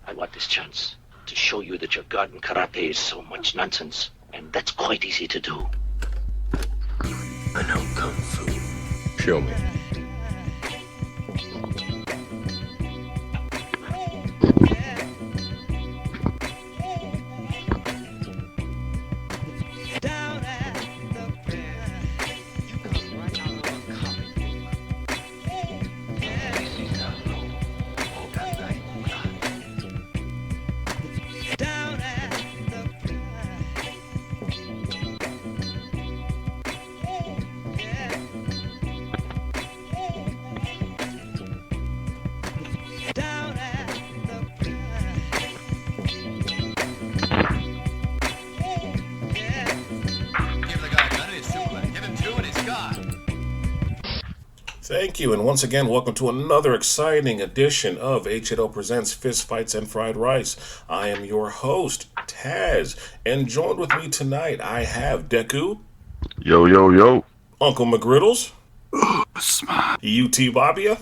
I want this chance to show you that your garden karate is so much nonsense, and that's quite easy to do. I know Kung Fu. Show me. Thank you, and once again, welcome to another exciting edition of H8L Presents Fist Fights and Fried Rice. I am your host, Taz, and joined with me tonight, I have Deku. Yo, yo, yo. Uncle McGriddles. UTBABYA.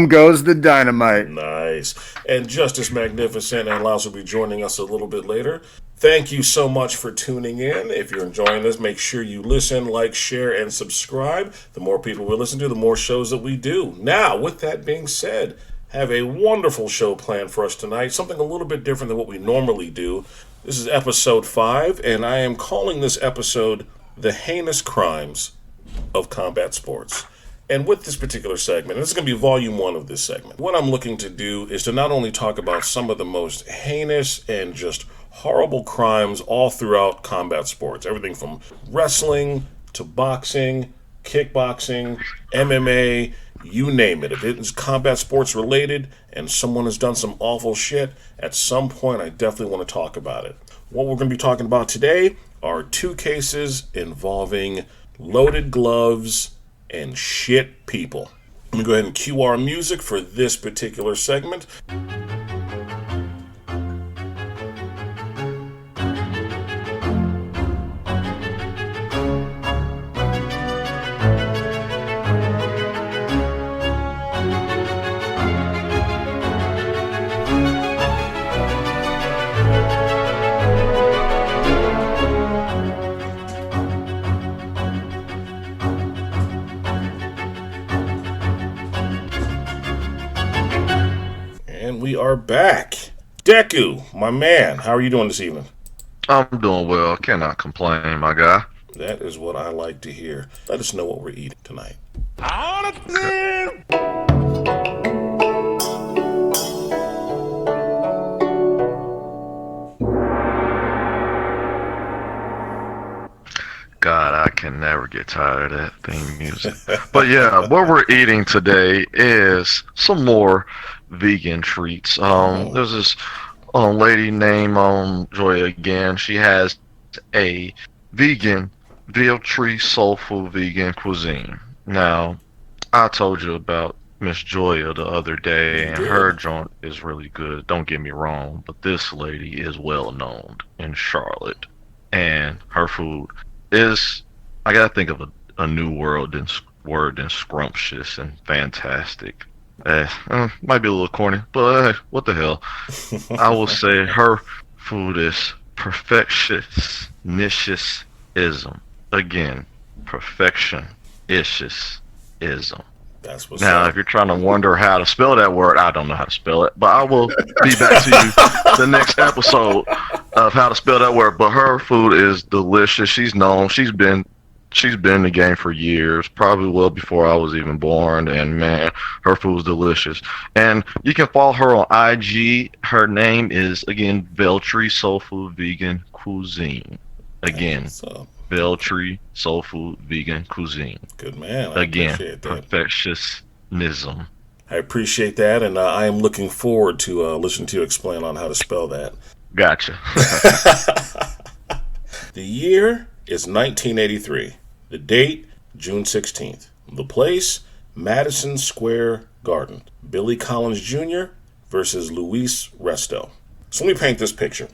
Goes the dynamite. Nice. And Justice Magnificent and Laos will be joining us a little bit later. Thank you so much for tuning in. If you're enjoying this, make sure you listen, like, share, and subscribe. The more people we listen to, the more shows that we do. Now, with that being said, have a wonderful show planned for us tonight. Something a little bit different than what we normally do. This is episode 5, and I am calling this episode The Heinous Crimes of Combat Sports. And with this particular segment, and this is going to be volume 1 of this segment, what I'm looking to do is to not only talk about some of the most heinous and just horrible crimes all throughout combat sports. Everything from wrestling to boxing, kickboxing, MMA, you name it. If it is combat sports related and someone has done some awful shit, at some point I definitely want to talk about it. What we're going to be talking about today are 2 cases involving loaded gloves and shit people. Let me go ahead and cue our music for this particular segment. We are back. Deku, my man, how are you doing this evening? I'm doing well. Cannot complain, my guy. That is what I like to hear. Let us know what we're eating tonight. God, I can never get tired of that theme music. But yeah, what we're eating today is some more vegan treats. There's this lady named Joy again. She has a vegan Viltry soul food vegan cuisine. Now, I told you about Miss Joya the other day, and her joint is really good. Don't get me wrong, but this lady is well known in Charlotte, and her food is, I gotta think of a new word than scrumptious and fantastic. Might be a little corny, but what the hell. I will say her food is perfectionism. Again, perfectionism. That's what's now, up. If you're trying to wonder how to spell that word, I don't know how to spell it, but I will be back to you the next episode of how to spell that word. But her food is delicious. She's known. She's been in the game for years, probably well before I was even born, and man, her food's delicious. And you can follow her on IG. Her name is, again, Viltry Soul Food Vegan Cuisine. Again, Viltry Soul Food Vegan Cuisine. Good man. Again, perfectionism. I appreciate that, and I am looking forward to listening to you explain on how to spell that. Gotcha. The year is 1983. The date, June 16th. The place, Madison Square Garden. Billy Collins Jr. versus Luis Resto. So let me paint this picture.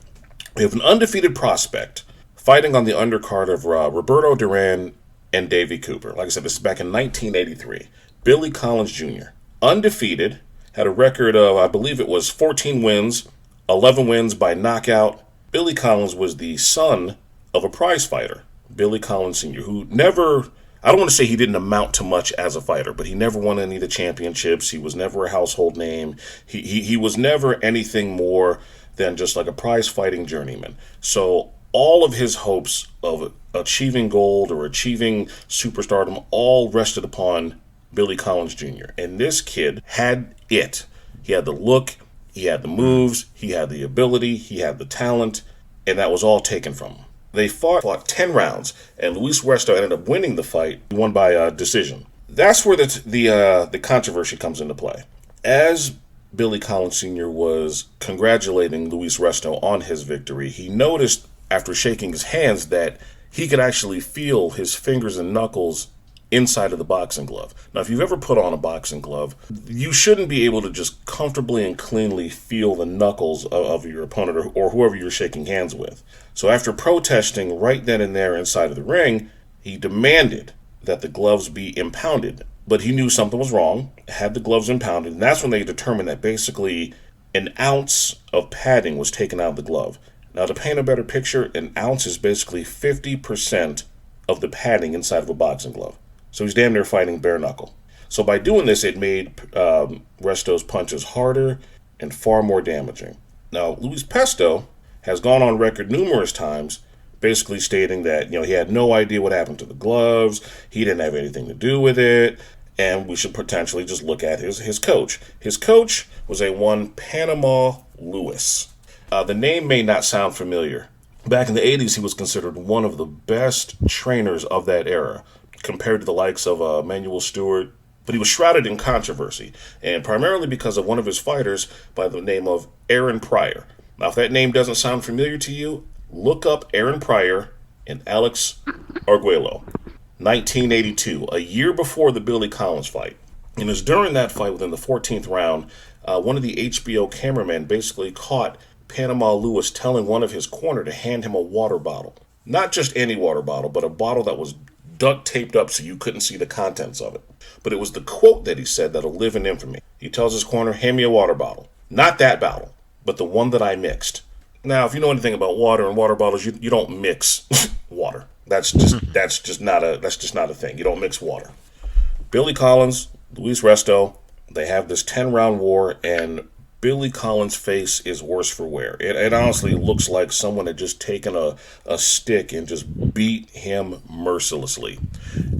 We have an undefeated prospect fighting on the undercard of Roberto Duran and Davey Cooper. Like I said, this is back in 1983. Billy Collins Jr., undefeated, had a record of, I believe it was 14 wins, 11 wins by knockout. Billy Collins was the son of a prize fighter, Billy Collins Sr., who never, I don't want to say he didn't amount to much as a fighter, but he never won any of the championships. He was never a household name. He was never anything more than just like a prize fighting journeyman. So all of his hopes of achieving gold or achieving superstardom all rested upon Billy Collins Jr. And this kid had it. He had the look, he had the moves, he had the ability, he had the talent, and that was all taken from him. They fought 10 rounds, and Luis Resto ended up winning the fight. He won by decision. That's where the controversy comes into play. As Billy Collins Sr. was congratulating Luis Resto on his victory, he noticed after shaking his hands that he could actually feel his fingers and knuckles inside of the boxing glove. Now, if you've ever put on a boxing glove, you shouldn't be able to just comfortably and cleanly feel the knuckles of your opponent or whoever you're shaking hands with. So after protesting right then and there inside of the ring, he demanded that the gloves be impounded. But he knew something was wrong, had the gloves impounded, and that's when they determined that basically an ounce of padding was taken out of the glove. Now, to paint a better picture, an ounce is basically 50% of the padding inside of a boxing glove. So he's damn near fighting bare knuckle. So by doing this, it made Resto's punches harder and far more damaging. Now, Luis Pesto has gone on record numerous times basically stating that, he had no idea what happened to the gloves, he didn't have anything to do with it, and we should potentially just look at his coach. His coach was one Panama Lewis. The name may not sound familiar. Back in the 80s, he was considered one of the best trainers of that era, compared to the likes of Emanuel Stewart, but he was shrouded in controversy, and primarily because of one of his fighters by the name of Aaron Pryor. Now, if that name doesn't sound familiar to you, look up Aaron Pryor and Alex Arguello, 1982, a year before the Billy Collins fight. And it was during that fight, within the 14th round, one of the HBO cameramen basically caught Panama Lewis telling one of his corner to hand him a water bottle. Not just any water bottle, but a bottle that was duct taped up so you couldn't see the contents of it. But it was the quote that he said that'll live in infamy. He tells his corner, hand me a water bottle. Not that bottle, but the one that I mixed. Now, if you know anything about water and water bottles, you don't mix water. That's just not a thing. You don't mix water. Billy Collins, Luis Resto, they have this 10-round war, and Billy Collins' face is worse for wear. It honestly looks like someone had just taken a stick and just beat him mercilessly.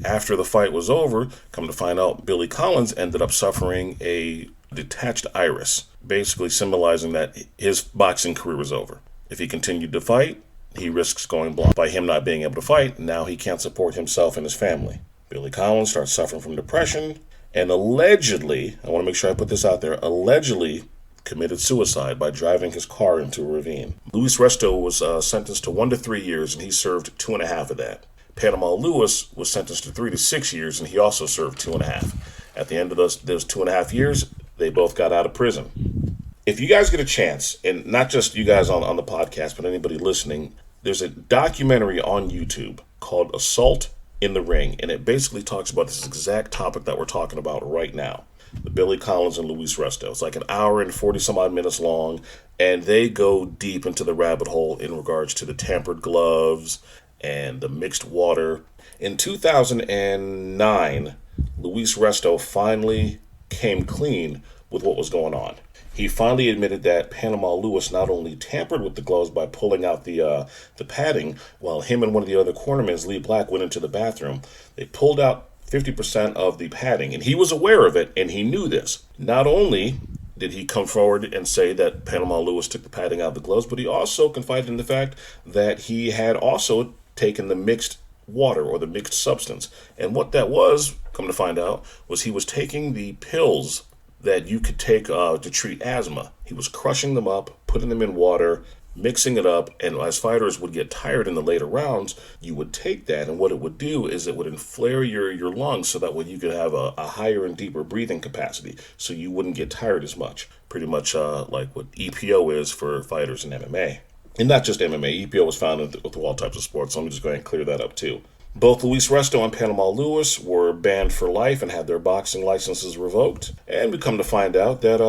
After the fight was over, come to find out, Billy Collins ended up suffering a detached iris, basically symbolizing that his boxing career was over. If he continued to fight, he risks going blind. By him not being able to fight, now he can't support himself and his family. Billy Collins starts suffering from depression, and allegedly, I want to make sure I put this out there, allegedly committed suicide by driving his car into a ravine. Luis Resto was sentenced to 1 to 3 years, and he served 2.5 of that. Panama Lewis was sentenced to 3 to 6 years, and he also served 2.5. At the end of those 2.5 years, they both got out of prison. If you guys get a chance, and not just you guys on the podcast, but anybody listening, there's a documentary on YouTube called Assault in the Ring, and it basically talks about this exact topic that we're talking about right now. The Billy Collins and Luis Resto. It's like an hour and 40-some-odd minutes long, and they go deep into the rabbit hole in regards to the tampered gloves and the mixed water. In 2009, Luis Resto finally came clean with what was going on. He finally admitted that Panama Lewis not only tampered with the gloves by pulling out the padding, while him and one of the other cornermen, Lee Black, went into the bathroom. They pulled out 50% of the padding, and he was aware of it, and he knew this. Not only did he come forward and say that Panama Lewis took the padding out of the gloves, but he also confided in the fact that he had also taken the mixed water or the mixed substance. And what that was, come to find out, was he was taking the pills that you could take to treat asthma. He was crushing them up, putting them in water, mixing it up, and as fighters would get tired in the later rounds, you would take that, and what it would do is it would inflare your lungs so that way you could have a higher and deeper breathing capacity, so you wouldn't get tired as much. Pretty much like what EPO is for fighters in MMA. And not just MMA, EPO was found with all types of sports, so let me just go ahead and clear that up too. Both Luis Resto and Panama Lewis were banned for life and had their boxing licenses revoked. And we come to find out that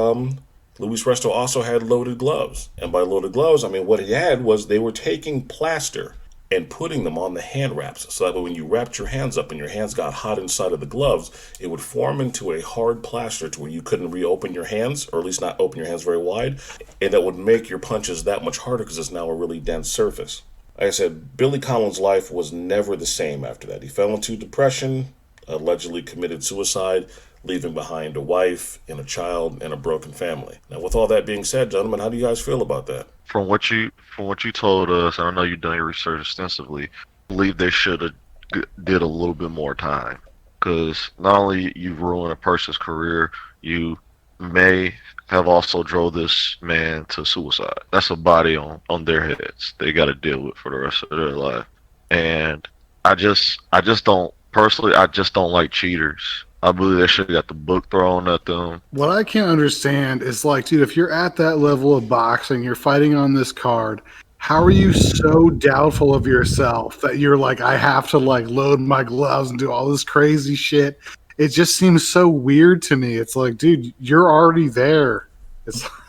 Luis Resto also had loaded gloves. And by loaded gloves, I mean what he had was they were taking plaster and putting them on the hand wraps. So that when you wrapped your hands up and your hands got hot inside of the gloves, it would form into a hard plaster to where you couldn't reopen your hands, or at least not open your hands very wide. And that would make your punches that much harder because it's now a really dense surface. Like I said, Billy Collins' life was never the same after that. He fell into depression, allegedly committed suicide, leaving behind a wife and a child and a broken family. Now, with all that being said, gentlemen, how do you guys feel about that? From what you told us, I know you've done your research extensively. I believe they should have did a little bit more time, because not only you've ruined a person's career, you may have also drove this man to suicide. That's a body on their heads they got to deal with for the rest of their life. And I just don't personally. I just don't like cheaters. I believe they should have got the book thrown at them. What I can't understand is, like, dude, if you're at that level of boxing, you're fighting on this card, how are you so doubtful of yourself that you're like, I have to, like, load my gloves and do all this crazy shit? It just seems so weird to me. It's like, dude, you're already there.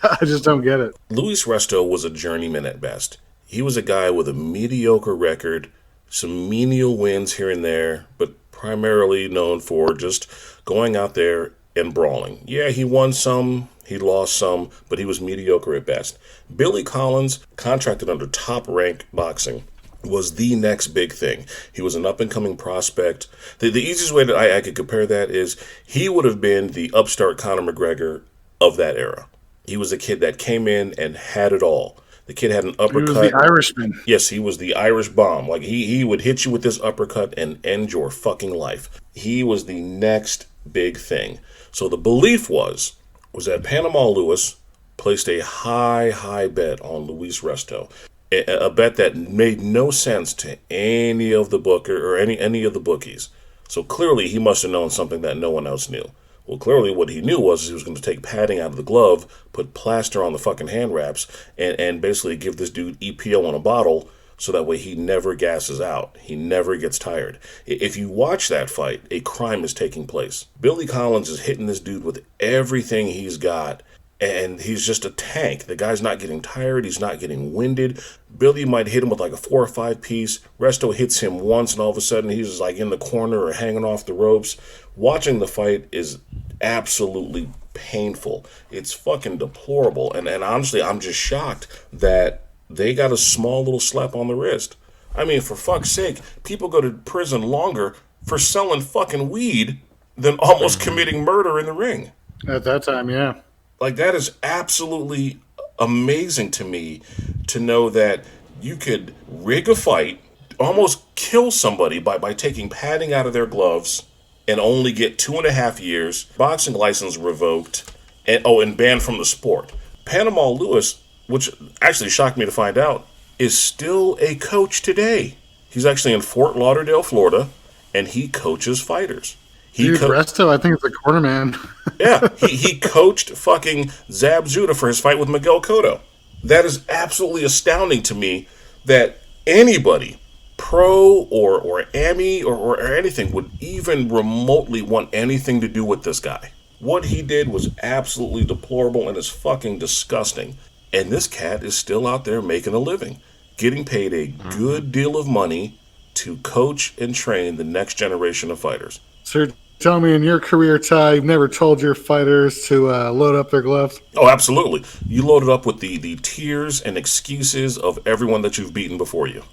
I just don't get it. Luis Resto was a journeyman at best. He was a guy with a mediocre record, some menial wins here and there, but primarily known for just going out there and brawling. Yeah, he won some, he lost some, but he was mediocre at best. Billy Collins, contracted under Top Rank Boxing, was the next big thing. He was an up-and-coming prospect. The easiest way that I could compare that is he would have been the upstart Conor McGregor of that era. He was a kid that came in and had it all. The kid had an uppercut. He was the Irishman. Yes, he was the Irish bomb. Like, he would hit you with this uppercut and end your fucking life. He was the next big thing. So the belief was that Panama Lewis placed a high bet on Luis Resto. A bet that made no sense to any of the booker or any of the bookies. So clearly he must have known something that no one else knew. Well, clearly what he knew was he was going to take padding out of the glove, put plaster on the fucking hand wraps, and basically give this dude EPO in a bottle so that way he never gasses out. He never gets tired. If you watch that fight, a crime is taking place. Billy Collins is hitting this dude with everything he's got, and he's just a tank. The guy's not getting tired. He's not getting winded. Billy might hit him with like a 4 or 5 piece. Resto hits him once, and all of a sudden he's just like in the corner or hanging off the ropes. Watching the fight is absolutely painful. It's fucking deplorable. And honestly, I'm just shocked that they got a small little slap on the wrist. I mean, for fuck's sake, people go to prison longer for selling fucking weed than almost committing murder in the ring. At that time, yeah. Like, that is absolutely amazing to me to know that you could rig a fight, almost kill somebody by taking padding out of their gloves, and only get 2.5 years, boxing license revoked, and banned from the sport. Panama Lewis, which actually shocked me to find out, is still a coach today. He's actually in Fort Lauderdale, Florida, and he coaches fighters. Resto, I think it's a corner man. Yeah, he coached fucking Zab Zuda for his fight with Miguel Cotto. That is absolutely astounding to me that anybody, pro or AMI or anything, would even remotely want anything to do with this guy. What he did was absolutely deplorable and is fucking disgusting. And this cat is still out there making a living, getting paid a good deal of money to coach and train the next generation of fighters. Sir, tell me, in your career, Ty, you've never told your fighters to load up their gloves? Oh, absolutely. You load it up with the tears and excuses of everyone that you've beaten before you.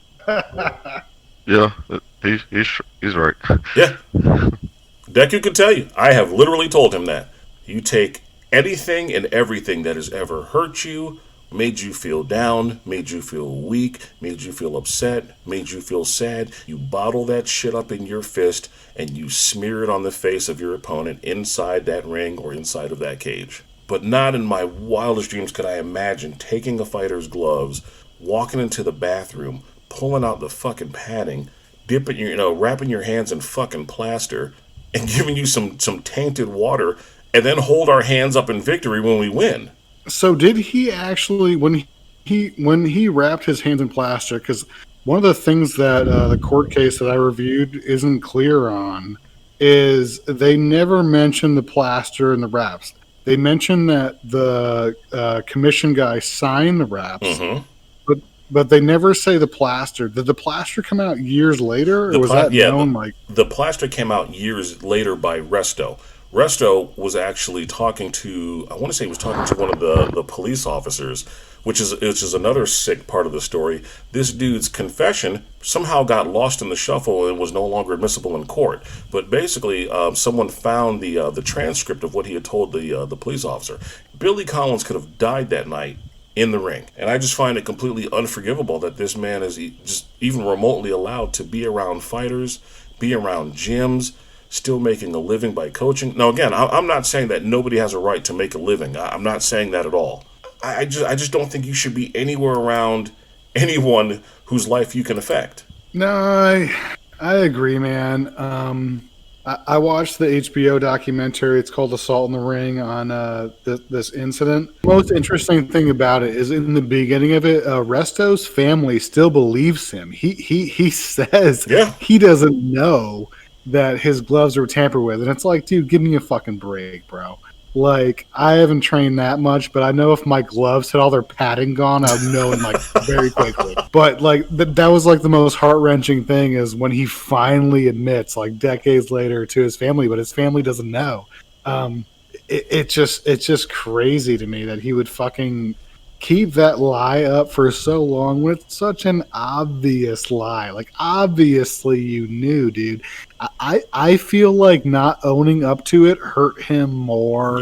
Yeah, he's right. Yeah. Deku can tell you. I have literally told him that. You take anything and everything that has ever hurt you, made you feel down, made you feel weak, made you feel upset, made you feel sad. You bottle that shit up in your fist and you smear it on the face of your opponent inside that ring or inside of that cage. But not in my wildest dreams could I imagine taking a fighter's gloves, walking into the bathroom, pulling out the fucking padding, dipping wrapping your hands in fucking plaster, and giving you some tainted water, and then hold our hands up in victory when we win. So did he actually, when he wrapped his hands in plaster, because one of the things that the court case that I reviewed isn't clear on is they never mentioned the plaster and the wraps. they mentioned that the commission guy signed the wraps, but they never say the plaster. Did the plaster come out years later, or was that known? The plaster came out years later by Resto. Resto was actually talking to, I want to say he was talking to one of the police officers, which is another sick part of the story. This dude's confession somehow got lost in the shuffle and was no longer admissible in court. But basically, someone found the transcript of what he had told the police officer. Billy Collins could have died that night in the ring. And I just find it completely unforgivable that this man is just even remotely allowed to be around fighters, be around gyms, still making a living by coaching. Now, again, I'm not saying that nobody has a right to make a living. I'm not saying that at all. I just don't think you should be anywhere around anyone whose life you can affect. No, I agree, man. I watched the HBO documentary. It's called Assault in the Ring on this incident. The most interesting thing about it is in the beginning of it, Resto's family still believes him. He says he doesn't know that his gloves were tampered with. And it's like, dude, give me a fucking break, bro. Like, I haven't trained that much, but I know if my gloves had all their padding gone, I would know like very quickly. But like that was like the most heart-wrenching thing is when he finally admits, like decades later, to his family, but his family doesn't know. It's just crazy to me that he would fucking keep that lie up for so long when it's such an obvious lie. Like, obviously you knew, dude. I feel like not owning up to it hurt him more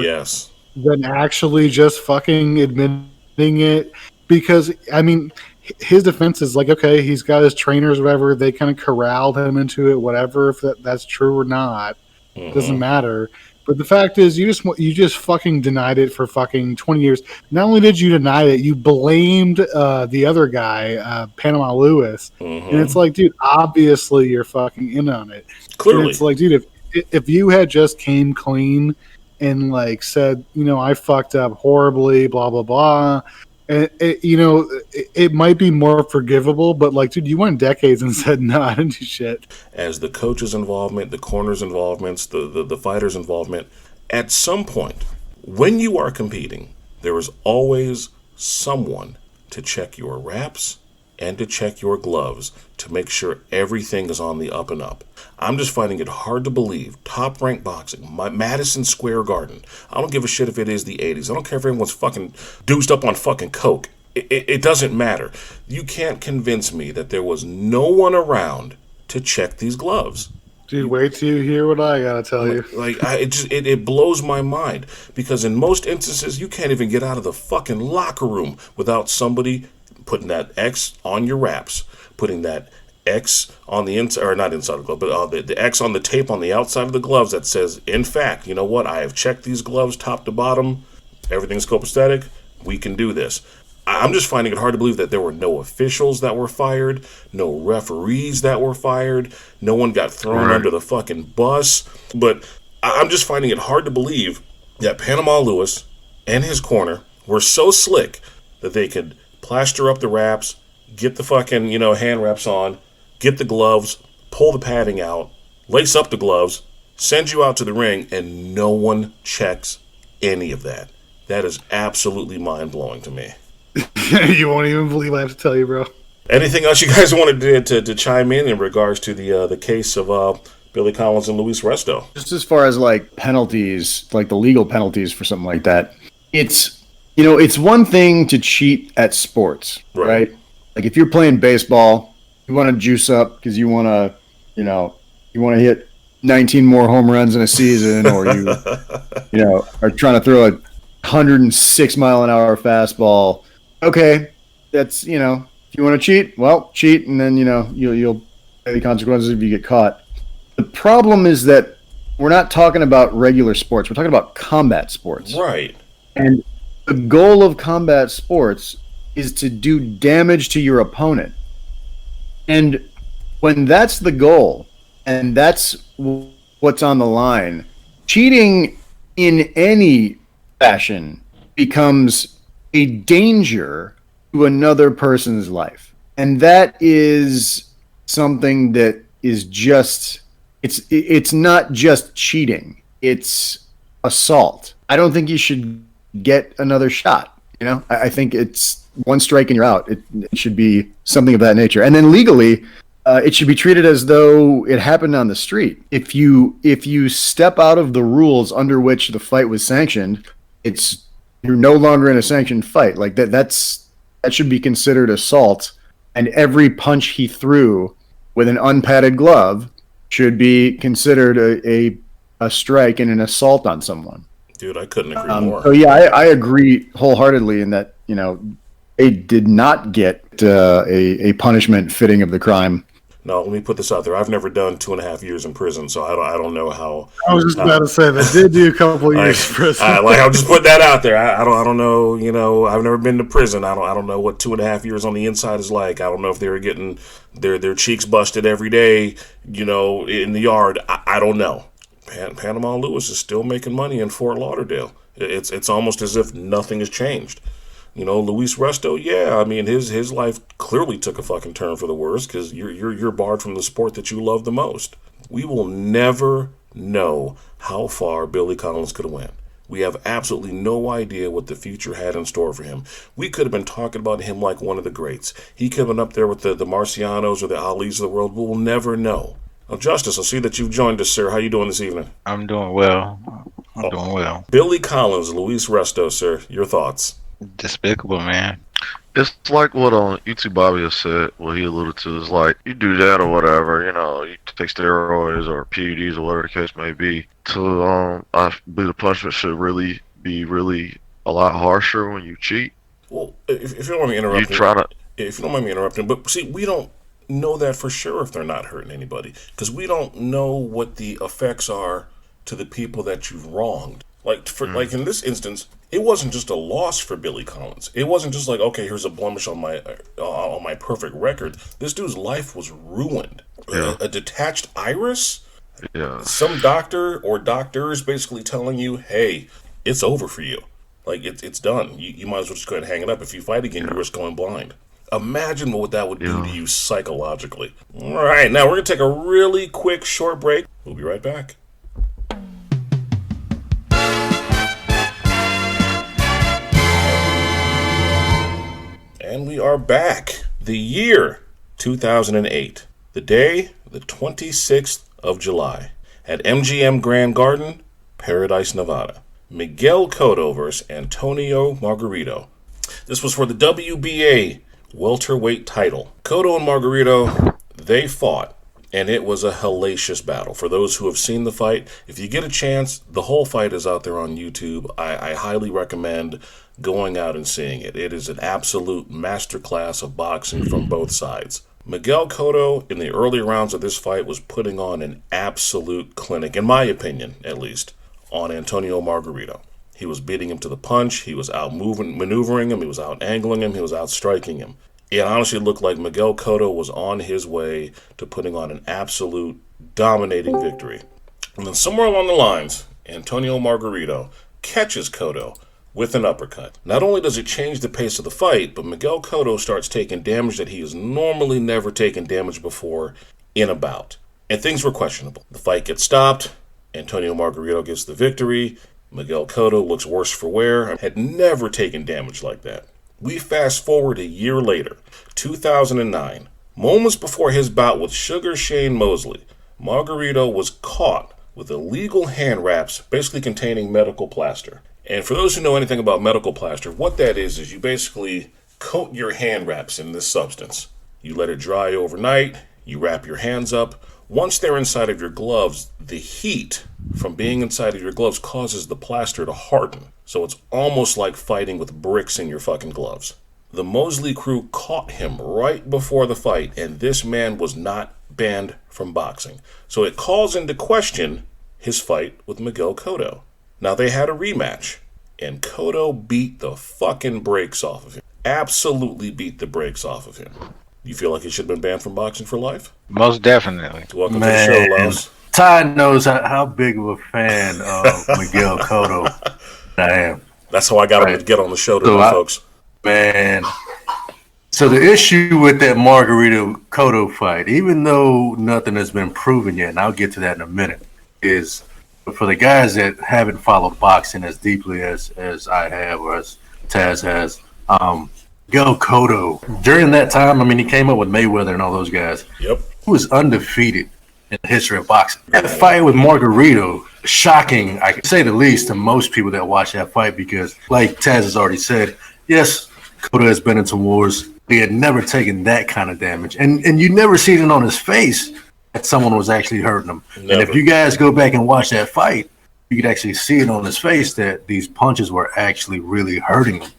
than actually just fucking admitting it. Because, I mean, his defense is like, okay, he's got his trainers, whatever. They kind of corralled him into it, whatever. If that's true or not, doesn't matter. But the fact is, you just fucking denied it for fucking 20 years. Not only did you deny it, you blamed the other guy, Panama Lewis. And it's like, dude, obviously you're fucking in on it. Clearly. And it's like, dude, if you had just came clean and like said, you know, I fucked up horribly, blah, blah, blah. And it might be more forgivable, but like, dude, you went decades and said, no, I didn't do shit. As the coach's involvement, the corner's involvements, the fighter's involvement, at some point, when you are competing, there is always someone to check your wraps and to check your gloves to make sure everything is on the up and up. I'm just finding it hard to believe. Top Rank Boxing, Madison Square Garden. I don't give a shit if it is the 80s. I don't care if everyone's fucking deuced up on fucking coke. It doesn't matter. You can't convince me that there was no one around to check these gloves. Dude, wait till you hear what I gotta tell you. Like, it blows my mind. Because in most instances, you can't even get out of the fucking locker room without somebody putting that X on your wraps, putting that X on the inside, or not inside of the glove, but the X on the tape on the outside of the gloves that says, in fact, you know what, I have checked these gloves top to bottom, everything's copacetic, we can do this. I'm just finding it hard to believe that there were no officials that were fired, no referees that were fired, no one got thrown under the fucking bus, but I'm just finding it hard to believe that Panama Lewis and his corner were so slick that they could plaster up the wraps, get the fucking, hand wraps on, get the gloves, pull the padding out, lace up the gloves, send you out to the ring, and no one checks any of that. That is absolutely mind-blowing to me. You won't even believe I have to tell you, bro. Anything else you guys wanted to chime in regards to the case of Billy Collins and Luis Resto? Just as far as like penalties, like the legal penalties for something like that, it's one thing to cheat at sports, right? Like if you're playing baseball, you want to juice up because you want to hit 19 more home runs in a season, or you are trying to throw a 106 mile an hour fastball. Okay, that's if you want to cheat, well, cheat, and then you'll pay the consequences if you get caught. The problem is that we're not talking about regular sports; we're talking about combat sports, right? And the goal of combat sports is to do damage to your opponent. And when that's the goal, and that's what's on the line, cheating in any fashion becomes a danger to another person's life. And that is something that is just, it's not just cheating, it's assault. I don't think you should get another shot. You know, I think it's one strike and you're out. It should be something of that nature. And then legally, it should be treated as though it happened on the street. If you step out of the rules under which the fight was sanctioned, you're no longer in a sanctioned fight. Like that should be considered assault. And every punch he threw with an unpadded glove should be considered a strike and an assault on someone. Dude, I couldn't agree more. So yeah, I agree wholeheartedly in that, they did not get a punishment fitting of the crime. No, let me put this out there. I've never done 2.5 years in prison, so I don't know how. I was just about to say they did do a couple of years in prison. I'll just put that out there. I don't know. I've never been to prison. I don't know what 2.5 years on the inside is like. I don't know if they were getting their cheeks busted every day, in the yard. I don't know. Panama Lewis is still making money in Fort Lauderdale. It's almost as if nothing has changed. Luis Resto, yeah, I mean his life clearly took a fucking turn for the worse because you're barred from the sport that you love the most. We will never know how far Billy Collins could have went. We have absolutely no idea what the future had in store for him. We could have been talking about him like one of the greats. He could have been up there with the Marcianos or the Alis of the world. We'll never know. Now, Justice, I see that you've joined us, sir. How you doing this evening? I'm doing well. I'm doing well. Billy Collins, Luis Resto, sir. Your thoughts? Despicable, man. It's like what UTBABYA said, what he alluded to, is like, you do that or whatever, you take steroids or PEDs or whatever the case may be, I believe the punishment should be a lot harsher when you cheat. Well, if you don't mind me interrupting, if you don't mind me interrupting, but see, we don't know that for sure if they're not hurting anybody, because we don't know what the effects are to the people that you've wronged. Like in this instance, it wasn't just a loss for Billy Collins. It wasn't just like, okay, here's a blemish on my perfect record. This dude's life was ruined. Yeah. A detached iris. Yeah. Some doctor or doctors basically telling you, hey, it's over for you. Like it's done. You might as well just go ahead and hang it up. If you fight again, you risk going blind. Imagine what that would do to you psychologically. All right, now we're going to take a really quick short break. We'll be right back. And we are back. The year 2008. The day, the 26th of July. At MGM Grand Garden, Paradise, Nevada. Miguel Cotto versus Antonio Margarito. This was for the WBA welterweight title. Cotto and Margarito, they fought, and it was a hellacious battle. For those who have seen the fight, if you get a chance, the whole fight is out there on YouTube. I highly recommend going out and seeing it. It is an absolute masterclass of boxing from both sides. Miguel Cotto, in the early rounds of this fight, was putting on an absolute clinic, in my opinion, at least, on Antonio Margarito. He was beating him to the punch. He was out maneuvering him. He was out angling him. He was out striking him. It honestly looked like Miguel Cotto was on his way to putting on an absolute dominating victory. And then somewhere along the lines, Antonio Margarito catches Cotto with an uppercut. Not only does it change the pace of the fight, but Miguel Cotto starts taking damage that he has normally never taken damage before in a bout. And things were questionable. The fight gets stopped. Antonio Margarito gets the victory. Miguel Cotto looks worse for wear. Had never taken damage like that. We fast forward a year later, 2009. Moments before his bout with Sugar Shane Mosley, Margarito was caught with illegal hand wraps basically containing medical plaster. And for those who know anything about medical plaster, what that is you basically coat your hand wraps in this substance. You let it dry overnight, you wrap your hands up. Once they're inside of your gloves, the heat from being inside of your gloves causes the plaster to harden. So it's almost like fighting with bricks in your fucking gloves. The Mosley crew caught him right before the fight, and this man was not banned from boxing. So it calls into question his fight with Miguel Cotto. Now they had a rematch, and Cotto beat the fucking brakes off of him. Absolutely beat the brakes off of him. You feel like he should have been banned from boxing for life? Most definitely. Welcome to the show, Laos. Todd knows how big of a fan of Miguel Cotto I am. That's how I got him to get on the show today, folks. Man. So the issue with that Margarito Cotto fight, even though nothing has been proven yet, and I'll get to that in a minute, is But for the guys that haven't followed boxing as deeply as I have or as Taz has, Miguel Cotto, during that time, I mean, he came up with Mayweather and all those guys. Yep. He was undefeated in the history of boxing. That fight with Margarito, shocking, I can say the least, to most people that watch that fight because, like Taz has already said, yes, Cotto has been into wars. He had never taken that kind of damage. And you never seen it on his face that someone was actually hurting him. Never. And if you guys go back and watch that fight, you could actually see it on his face that these punches were actually really hurting him.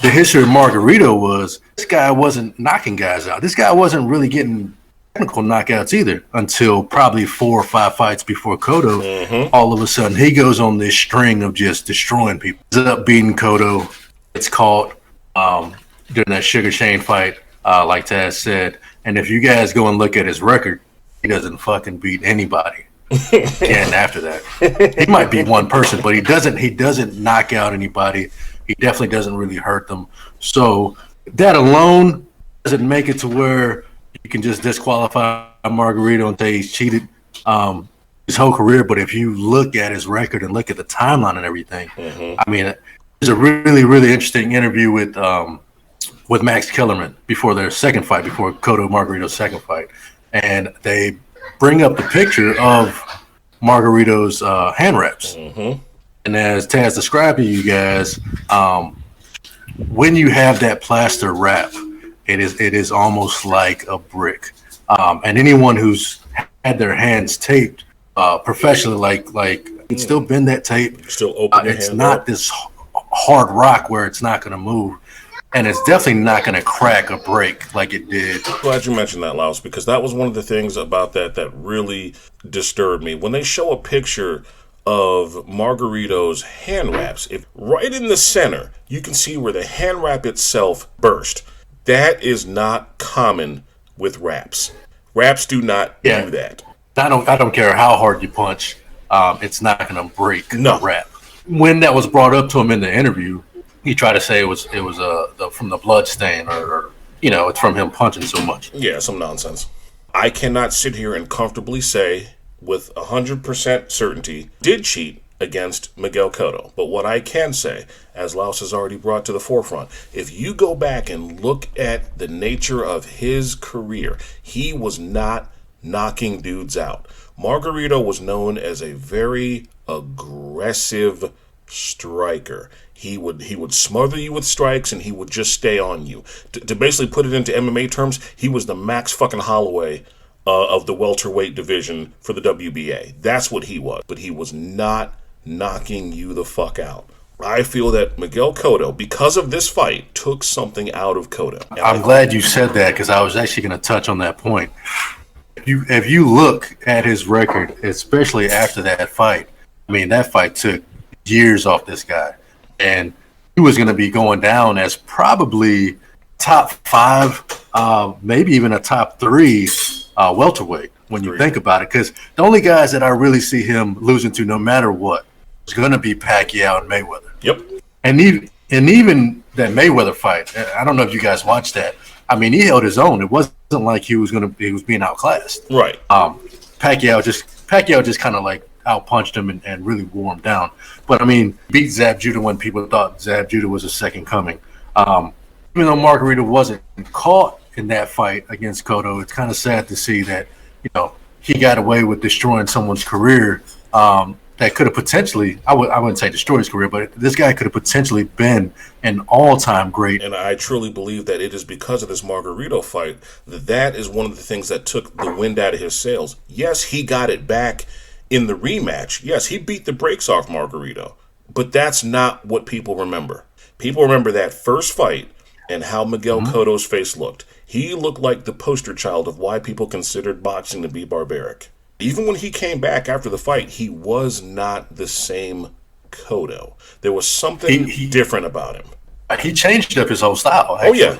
The history of Margarito was this guy wasn't knocking guys out. This guy wasn't really getting technical knockouts either until probably 4 or 5 fights before Cotto. All of a sudden, he goes on this string of just destroying people. Ends up beating Cotto. It's caught during that Sugar Shane fight, like Taz said. And if you guys go and look at his record, he doesn't fucking beat anybody. And after that, he might beat one person, but he doesn't knock out anybody. He definitely doesn't really hurt them. So that alone doesn't make it to where you can just disqualify Margarito and say he's cheated his whole career. But if you look at his record and look at the timeline and everything, I mean, there's a really, really interesting interview with Max Kellerman before their second fight, before Cotto Margarito's second fight. And they bring up the picture of Margarito's hand wraps. And as Taz described to you guys, when you have that plaster wrap, it is almost like a brick. And anyone who's had their hands taped professionally, like you can still bend that tape. Still open your It's hand not up. this hard rock where it's not going to move. And it's definitely not going to crack or break like it did. Glad you mentioned that, Laos, because that was one of the things about that really disturbed me. When they show a picture of Margarito's hand wraps, if right in the center, you can see where the hand wrap itself burst. That is not common with wraps. Wraps do not do that. I don't care how hard you punch. It's not going to break the wrap. When that was brought up to him in the interview, he tried to say it was from the blood stain or it's from him punching so much. Yeah, some nonsense. I cannot sit here and comfortably say with 100% certainty did cheat against Miguel Cotto. But what I can say, as Laos has already brought to the forefront, if you go back and look at the nature of his career, he was not knocking dudes out. Margarito was known as a very aggressive striker. He would smother you with strikes and he would just stay on you. To basically put it into MMA terms, he was the Max fucking Holloway of the welterweight division for the WBA. That's what he was. But he was not knocking you the fuck out. I feel that Miguel Cotto, because of this fight, took something out of Cotto. I'm glad you said that because I was actually going to touch on that point. If you look at his record, especially after that fight, I mean, that fight took years off this guy. And he was going to be going down as probably top 5, maybe even a top 3 welterweight when you think about it. Because the only guys that I really see him losing to, no matter what, is going to be Pacquiao and Mayweather. Yep. And even that Mayweather fight, I don't know if you guys watched that. I mean, he held his own. It wasn't like he was being outclassed. Right. Pacquiao just kind of like outpunched him and really wore him down. But I mean, beat Zab Judah when people thought Zab Judah was a second coming. Even though Margarito wasn't caught in that fight against Cotto, it's kind of sad to see that he got away with destroying someone's career. That could have potentially, I wouldn't say destroy his career, but this guy could have potentially been an all-time great. And I truly believe that it is because of this Margarito fight that is one of the things that took the wind out of his sails. Yes, he got it back in the rematch. Yes, he beat the brakes off Margarito, but that's not what people remember. People remember that first fight and how Miguel Cotto's face looked. He looked like the poster child of why people considered boxing to be barbaric. Even when he came back after the fight, he was not the same Cotto. There was something different about him. He changed up his whole style. Actually. Oh,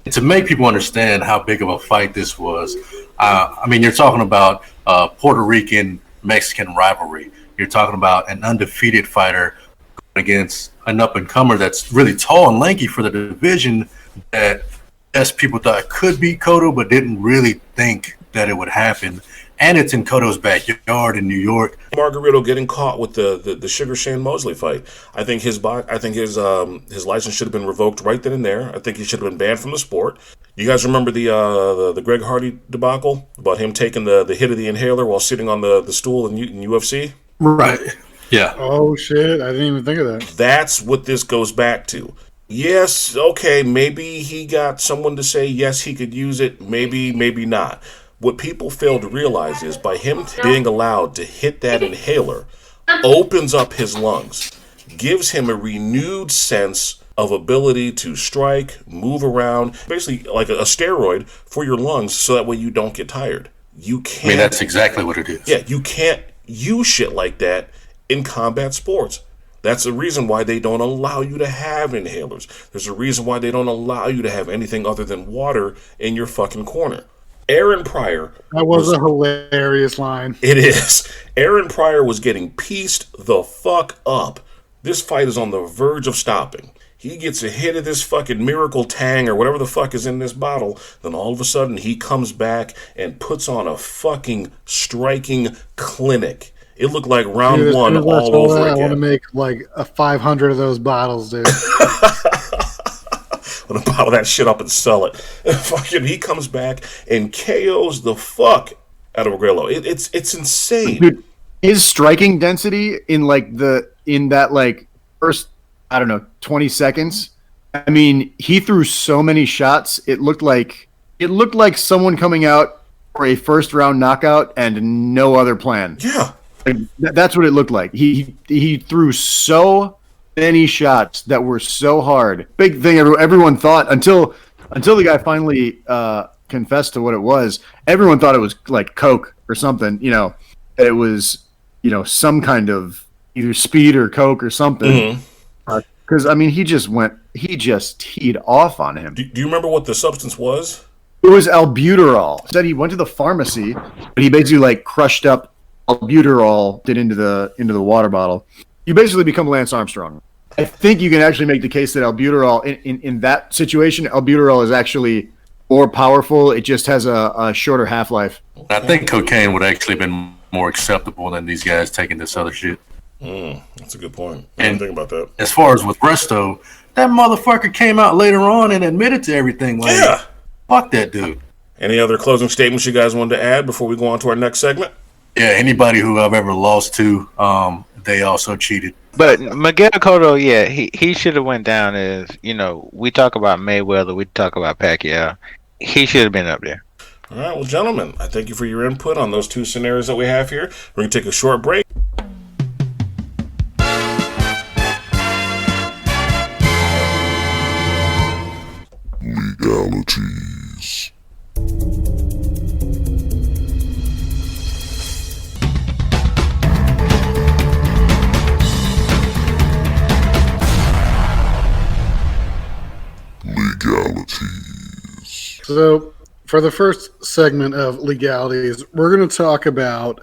yeah. To make people understand how big of a fight this was, I mean, you're talking about Puerto Rican-Mexican rivalry. You're talking about an undefeated fighter going against an up-and-comer that's really tall and lanky for the division that, yes, people thought could beat Cotto, but didn't really think that it would happen. And it's in Cotto's backyard in New York. Margarito getting caught with the Sugar Shane Mosley fight. I think his license should have been revoked right then and there. I think he should have been banned from the sport. You guys remember the Greg Hardy debacle about him taking the hit of the inhaler while sitting on the stool in UFC? Right. Yeah. Oh shit! I didn't even think of that. That's what this goes back to. Yes, okay, maybe he got someone to say yes, he could use it. Maybe not. What people fail to realize is by him being allowed to hit that inhaler opens up his lungs, gives him a renewed sense of ability to strike, move around, basically like a steroid for your lungs so that way you don't get tired. You can't. I mean, that's exactly what it is. Yeah, you can't use shit like that in combat sports. That's the reason why they don't allow you to have inhalers. There's a reason why they don't allow you to have anything other than water in your fucking corner. Aaron Pryor. That was a hilarious line. It is. Aaron Pryor was getting pieced the fuck up. This fight is on the verge of stopping. He gets a hit of this fucking Miracle Tang or whatever the fuck is in this bottle. Then all of a sudden he comes back and puts on a fucking striking clinic. It looked like round one all over again. I want to make like 500 of those bottles, dude. I'm gonna bottle that shit up and sell it. Fucking, he comes back and KOs the fuck out of Grillo. It's insane. Dude, his striking density in that first, I don't know, 20 seconds. I mean, he threw so many shots. It looked like someone coming out for a first round knockout and no other plan. Yeah. Like, that's what it looked like. He threw so many shots that were so hard. Big thing everyone thought until the guy finally confessed to what it was. Everyone thought it was like coke or something. You know, that it was some kind of either speed or coke or something. Because I mean, he just teed off on him. Do you remember what the substance was? It was albuterol. He said he went to the pharmacy, but he basically crushed up albuterol, did into the water bottle. You basically become Lance Armstrong. I think you can actually make the case that albuterol, in that situation, albuterol is actually more powerful. It just has a shorter half-life. I think cocaine would actually have been more acceptable than these guys taking this other shit. That's a good point. I didn't think about that. As far as with Resto, that motherfucker came out later on and admitted to everything. Yeah. Fuck that dude. Any other closing statements you guys wanted to add before we go on to our next segment? Yeah, anybody who I've ever lost to, they also cheated. But Miguel Cotto, yeah, he should have went down as, we talk about Mayweather, we talk about Pacquiao. He should have been up there. All right, well, gentlemen, I thank you for your input on those two scenarios that we have here. We're going to take a short break. Legalities. Legalities. So, for the first segment of legalities, we're going to talk about.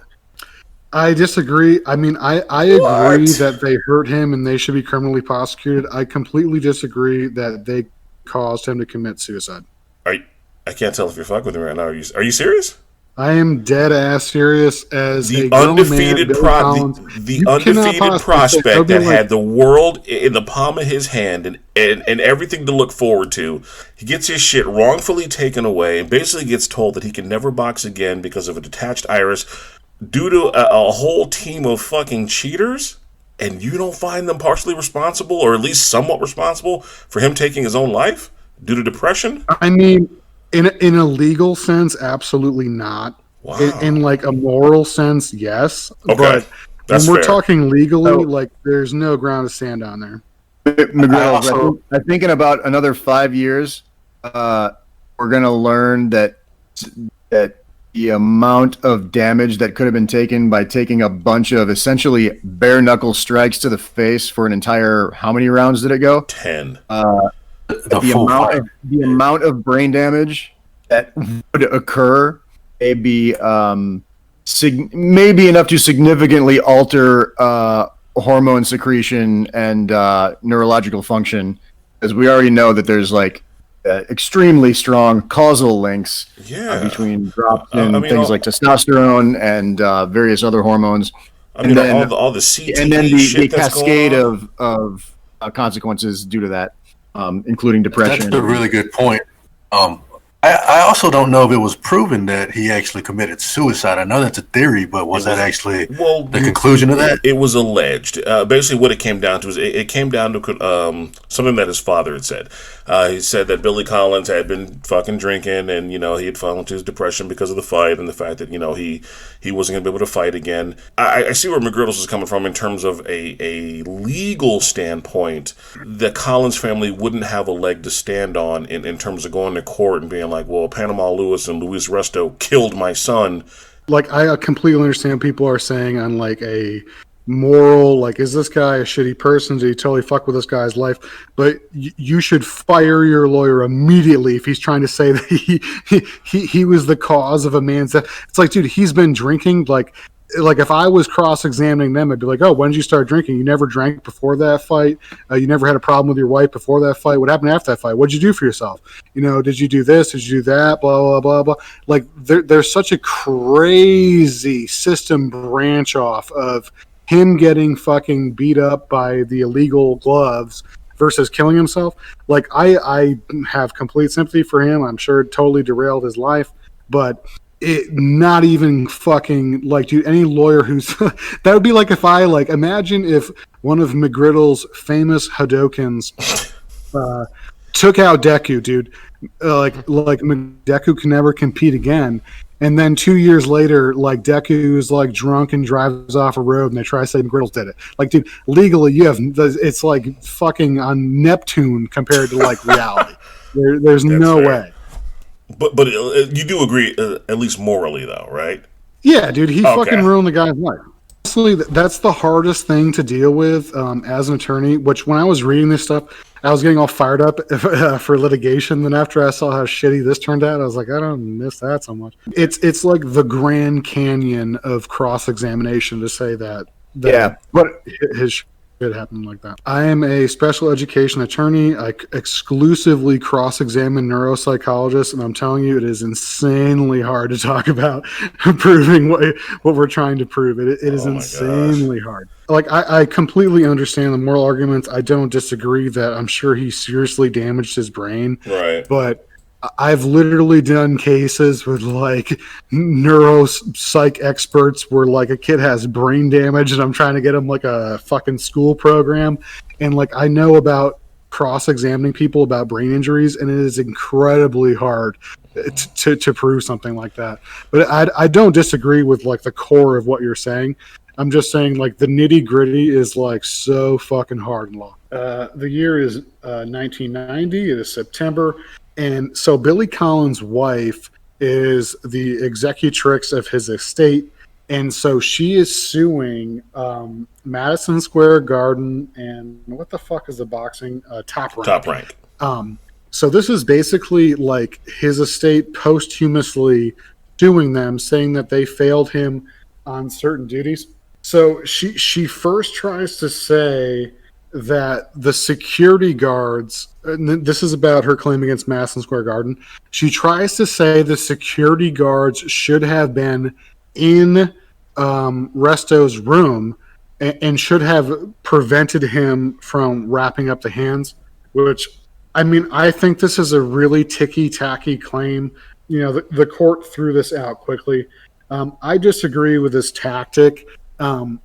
I disagree. I mean, I agree that they hurt him and they should be criminally prosecuted. I completely disagree that they caused him to commit suicide. I can't tell if you're fucking with me right now. Are you serious? I am dead ass serious as the a grown undefeated man, the undefeated prospect that had the world in the palm of his hand and everything to look forward to. He gets his shit wrongfully taken away and basically gets told that he can never box again because of a detached iris due to a whole team of fucking cheaters. And you don't find them partially responsible, or at least somewhat responsible, for him taking his own life due to depression? I mean, in a legal sense, absolutely not. Wow. In like a moral sense, yes. Okay. But That's when we're fair. talking legally, there's no ground to stand on there. McGriddles, I think in about another 5 years, we're going to learn that the amount of damage that could have been taken by taking a bunch of essentially bare knuckle strikes to the face for an entire, how many rounds did it go? 10. The amount of brain damage that would occur may be maybe enough to significantly alter hormone secretion and neurological function, as we already know that there's extremely strong causal links between drops in things like testosterone and various other hormones. And then all the CTE and then shit the cascade of consequences due to that, including depression. That's a really good point. I also don't know if it was proven that he actually committed suicide. I know that's a theory, but was that actually the conclusion of that? It was alleged. Basically, what it came down to is it came down to something that his father had said. He said that Billy Collins had been fucking drinking, and he had fallen into his depression because of the fight and the fact that he wasn't going to be able to fight again. I see where McGriddles is coming from in terms of a legal standpoint. The Collins family wouldn't have a leg to stand on in terms of going to court and being like, well, Panama Lewis and Luis Resto killed my son. Like, I completely understand people are saying on like a moral, like, is this guy a shitty person? Did he totally fuck with this guy's life? But you should fire your lawyer immediately if he's trying to say that he was the cause of a man's death. It's like, dude, he's been drinking. Like if I was cross-examining them, I'd be like, oh, when did you start drinking? You never drank before that fight. You never had a problem with your wife before that fight. What happened after that fight? What'd you do for yourself? Did you do this? Did you do that? Blah, blah, blah, blah. Like there's such a crazy system branch off of him getting fucking beat up by the illegal gloves versus killing himself. Like I have complete sympathy for him. I'm sure it totally derailed his life, but it not even fucking like, dude, any lawyer who's that would be like if I like imagine if one of McGriddles' famous Hadokens took out Deku, dude. Like Deku can never compete again. And then 2 years later, like Deku is like drunk and drives off a road, and they try to say McGriddles did it. Like, dude, legally, it's like fucking on Neptune compared to like reality. There's no way. But you do agree, at least morally, though, right? Yeah, dude, he fucking ruined the guy's life. Honestly, that's the hardest thing to deal with as an attorney, which when I was reading this stuff, I was getting all fired up for litigation. Then after I saw how shitty this turned out, I was like, I don't miss that so much. It's like the Grand Canyon of cross-examination to say that but his shit happened like that. I am a special education attorney. I exclusively cross-examine neuropsychologists, and I'm telling you, it is insanely hard to talk about proving what we're trying to prove. It is insanely hard. Like, I completely understand the moral arguments. I don't disagree that I'm sure he seriously damaged his brain. Right. But I've literally done cases with like neuropsych experts where like a kid has brain damage and I'm trying to get him like a fucking school program. And like, I know about cross-examining people about brain injuries, and it is incredibly hard to prove something like that. But I don't disagree with like the core of what you're saying. I'm just saying like the nitty-gritty is like so fucking hard in law. The year is 1990. It is September. And so Billy Collins' wife is the executrix of his estate. And so she is suing Madison Square Garden and what the fuck is the boxing? Top Rank. Top Rank. So this is basically like his estate posthumously suing them, saying that they failed him on certain duties. So she first tries to say that the security guards, and this is about her claim against Madison Square Garden, she tries to say the security guards should have been in Resto's room and should have prevented him from wrapping up the hands, which, I mean, I think this is a really ticky-tacky claim. The court threw this out quickly. I disagree with this tactic.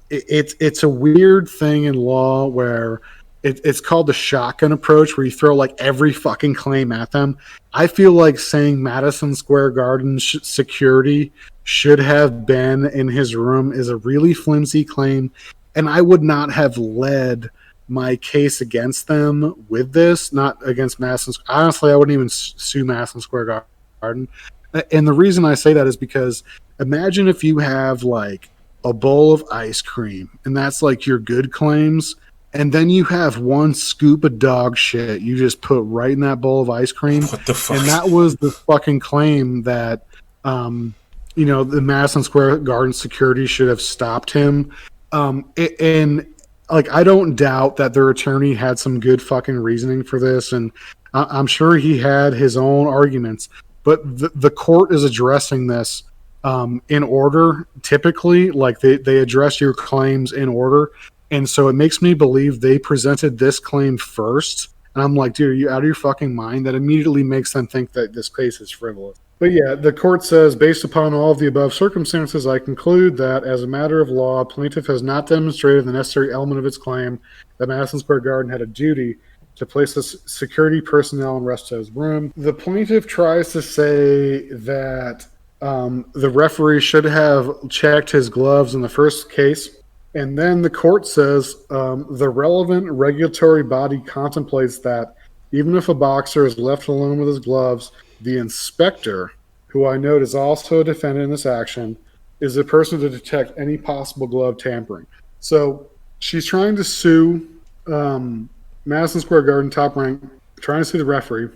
It's a weird thing in law where it's called the shotgun approach, where you throw like every fucking claim at them. I feel like saying Madison Square Garden security should have been in his room is a really flimsy claim, and I would not have led my case against them with this, not against Madison. Honestly, I wouldn't even sue Madison Square Garden. And the reason I say that is because imagine if you have like a bowl of ice cream, and that's like your good claims, and then you have one scoop of dog shit you just put right in that bowl of ice cream. What the fuck? And that was the fucking claim that the Madison Square Garden security should have stopped him. And like, I don't doubt that their attorney had some good fucking reasoning for this, and I'm sure he had his own arguments, but the court is addressing this in order. Typically, like they address your claims in order, and so it makes me believe they presented this claim first. And I'm like, dude, are you out of your fucking mind? That immediately makes them think that this case is frivolous. But yeah, the court says, based upon all of the above circumstances, I conclude that as a matter of law, plaintiff has not demonstrated the necessary element of its claim that Madison Square Garden had a duty to place the security personnel in Resto's room. The plaintiff tries to say that the referee should have checked his gloves in the first case. And then the court says the relevant regulatory body contemplates that even if a boxer is left alone with his gloves, the inspector, who I note is also a defendant in this action, is the person to detect any possible glove tampering. So she's trying to sue Madison Square Garden, Top Rank, trying to sue the referee.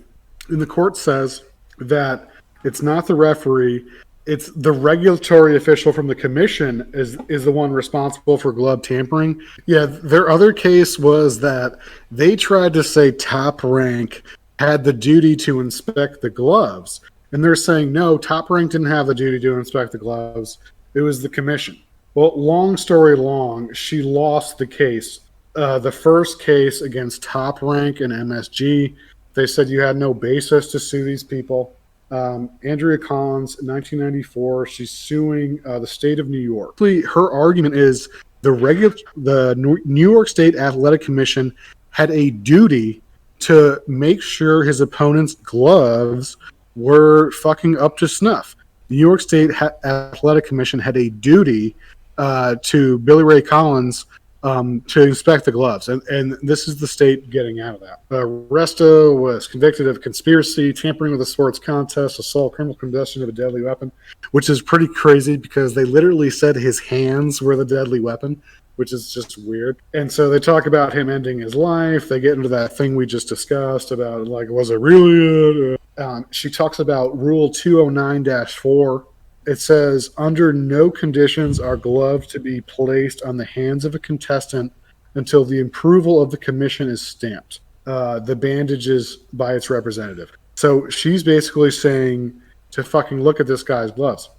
And the court says that it's not the referee, it's the regulatory official from the commission is the one responsible for glove tampering. Yeah, their other case was that they tried to say Top Rank had the duty to inspect the gloves. And they're saying, no, Top Rank didn't have the duty to inspect the gloves. It was the commission. Well, long story long, she lost the case. The first case against Top Rank and MSG, they said you had no basis to sue these people. Andrea Collins, 1994, she's suing the state of New York. Her argument is the New York State Athletic Commission had a duty to make sure his opponent's gloves were fucking up to snuff. The New York State Athletic Commission had a duty to Billy Ray Collins to inspect the gloves. And this is the state getting out of that. Resto was convicted of conspiracy, tampering with a sports contest, assault, criminal possession of a deadly weapon, which is pretty crazy because they literally said his hands were the deadly weapon, which is just weird. And so they talk about him ending his life. They get into that thing we just discussed about, like, was it really it? She talks about Rule 209-4. It says, under no conditions are gloves to be placed on the hands of a contestant until the approval of the commission is stamped. The bandages by its representative. So she's basically saying to fucking look at this guy's gloves.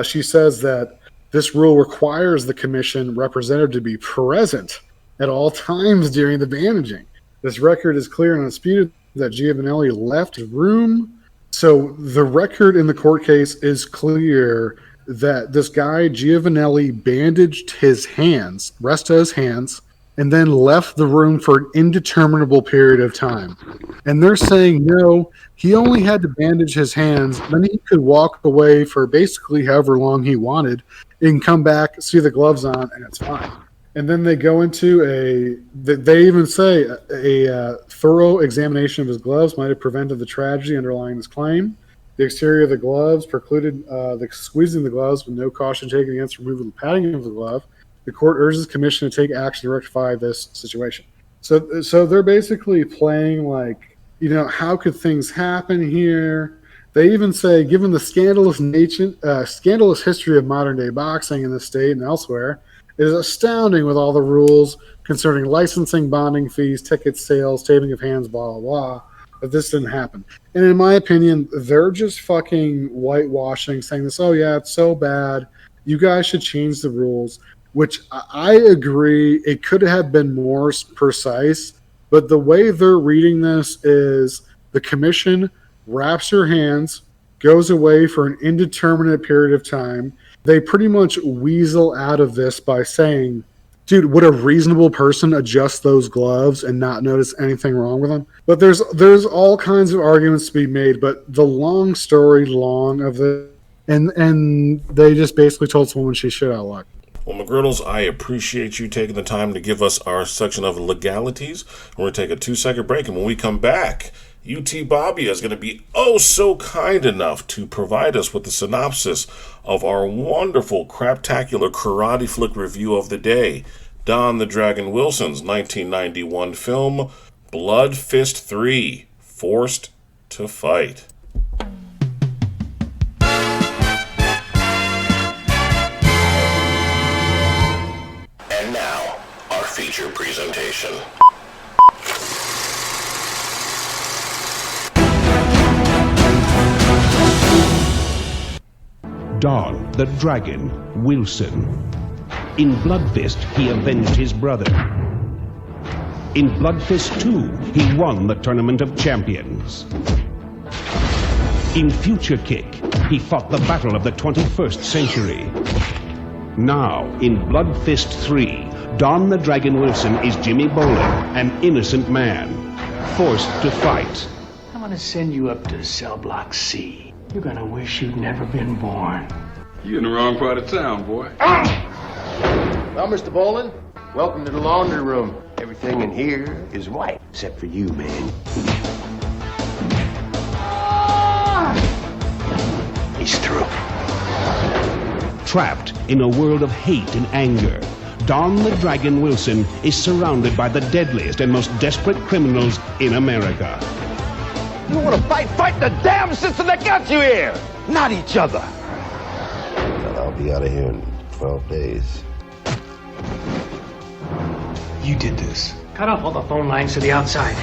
She says that this rule requires the commission representative to be present at all times during the bandaging. This record is clear and undisputed that Giovanelli left his room. So the record in the court case is clear that this guy, Giovanelli, bandaged his hands, Resto's hands, and then left the room for an indeterminable period of time. And they're saying, no, he only had to bandage his hands, then he could walk away for basically however long he wanted and come back, see the gloves on, and it's fine. And then they go into they even say a thorough examination of his gloves might have prevented the tragedy underlying this claim. The exterior of the gloves precluded the squeezing the gloves with no caution taken against removal of the padding of the glove. The court urges the commission to take action to rectify this situation. So they're basically playing like, you know, how could things happen here? They even say, given the scandalous history of modern-day boxing in the state and elsewhere, it is astounding with all the rules concerning licensing, bonding fees, ticket sales, taping of hands, blah, blah, blah, that this didn't happen. And in my opinion, they're just fucking whitewashing, saying this, oh, yeah, it's so bad. You guys should change the rules, which I agree. It could have been more precise, but the way they're reading this is the commission wraps her hands, goes away for an indeterminate period of time. They pretty much weasel out of this by saying, dude, would a reasonable person adjust those gloves and not notice anything wrong with them? But there's all kinds of arguments to be made, but the long story long of it, and they just basically told this woman she shit out of luck. Well, McGriddles, I appreciate you taking the time to give us our section of legalities. We're going to take a 2-second break, and when we come back, UTBABYA is going to be oh so kind enough to provide us with the synopsis of our wonderful craptacular karate flick review of the day, Don the Dragon Wilson's 1991 film, Bloodfist 3, Forced to Fight. And now, our feature presentation. Don the Dragon Wilson. In Bloodfist, he avenged his brother. In Bloodfist 2, he won the Tournament of Champions. In Future Kick, he fought the battle of the 21st century. Now, in Bloodfist 3, Don the Dragon Wilson is Jimmy Bolin, an innocent man, forced to fight. I'm gonna send you up to cell block C. You're gonna wish you'd never been born. You in the wrong part of town, boy. Well, Mr. Bolin, welcome to the laundry room. Everything in here is white, except for you, man. He's through. Trapped in a world of hate and anger, Don the Dragon Wilson is surrounded by the deadliest and most desperate criminals in America. You want to fight? Fight the damn system that got you here, not each other. Well, I'll be out of here in 12 days. You did this. Cut off all the phone lines to the outside.